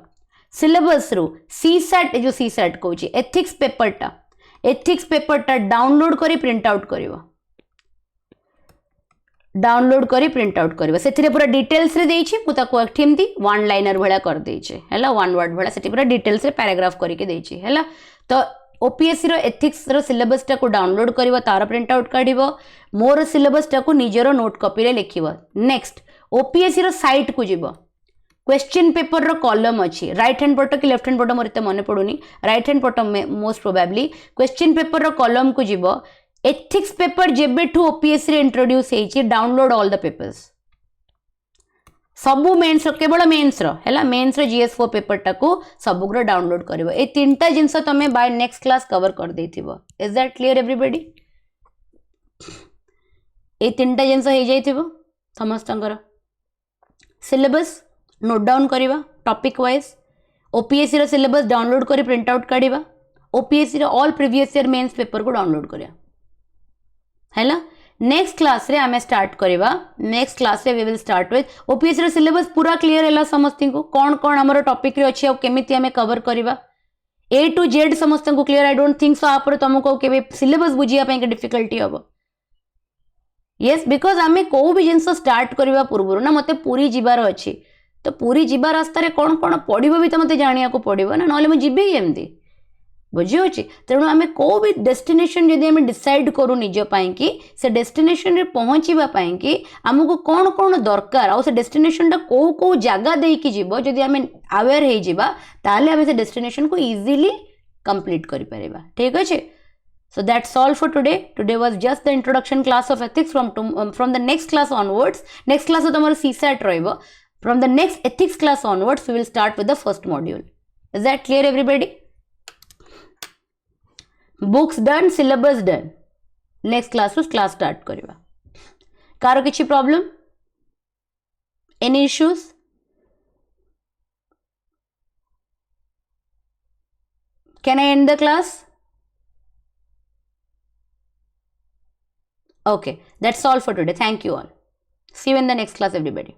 सिलेबस रो सीसैट जो सीसैट कहूची एथिक्स पेपर टा डाउनलोड करी प्रिंट आउट करिवो डाउनलोड करी प्रिंट आउट करबा सेथिरे पूरा डिटेल्स रे देइछि मु ताको एमती वन लाइनर भला कर देइछि हैला वन वर्ड भला सेठी पूरा डिटेल्स रे पैराग्राफ करके देइछि हैला तो ओपीएससी रो एथिक्स रो सिलेबस टा को डाउनलोड करिवो तार प्रिंट आउट काढिवो मोर सिलेबस टा को निजरो नोट कॉपी रे लिखिवो नेक्स्ट ओपीएससी रो साइट को जीवो क्वेश्चन पेपर रो कॉलम अच्छी राइट हैंड पट कि लेफ्ट हैंड पट मोर एते मने पडुनी राइट हैंड पट मोस्ट प्रोबेबली क्वेश्चन पेपर रो कॉलम को जीवो एथिक्स पेपर जेबेठू ओपीएससी रे इंट्रोड्यूस हेछि डाउनलोड ऑल द पेपर्स सबु मेंस रो केवल मेंस रो हैला मेंस रो जीएस4 पेपर टाको सबुग्रो डाउनलोड करिवो ए तीनटा जिंस तमे बाय नेक्स्ट क्लास कवर कर देथिबो इज दैट क्लियर एवरीबॉडी ए तीनटा जिंस हे जाइथिबो समस्तंकर सिलेबस नोट डाउन करिवा टॉपिक वाइज ओपीएससी रो सिलेबस डाउनलोड करी प्रिंट आउट काढिवा ओपीएससी रो all previous year mains paper को डाउनलोड करिया हैला नेक्स्ट क्लास रे हमें स्टार्ट करिवा नेक्स्ट क्लास रे we will start with OPSC रो सिलेबस पूरा क्लियर हैला समस्ती को कोन कोन हमरो टॉपिक रे अछि आ केमिति हमें कवर करिवा ए टू जेड समस्त को clear I don't think so आप तुमको केबे सिलेबस बुझिया पई के डिफिकल्टी हबो यस बिकॉज आमे को भी जिंस स्टार्ट करबा पूर्व ना मते पूरी जीवार अछि तो पूरी जीवा रास्ता रे कोन कोन पढिबो भी तो मते जानिया को पड़िबो ना नले म जिबे एमदी बुझी होची तेणु आमे को भी डेस्टिनेशन जदि आमे डिसाइड करू निज पई कि से डेस्टिनेशन रे पहुंचीबा पई कि हमको कोन कोन दरकार आ से डेस्टिनेशन टा को जगह देई कि जीवो जदि आमे अवेयर हे जीबा ताले आमे से डेस्टिनेशन को इजीली कंप्लीट करि परिबा ठीक अछि so that's all for today was just the introduction class of ethics from the next class onwards next class tomorrow CSAT rahebo from the next ethics class onwards we will start with the first module is that clear everybody books done syllabus done next class was class start kariba karo kichi problem any issues can I end the class okay that's all for today thank you all see you in the next class everybody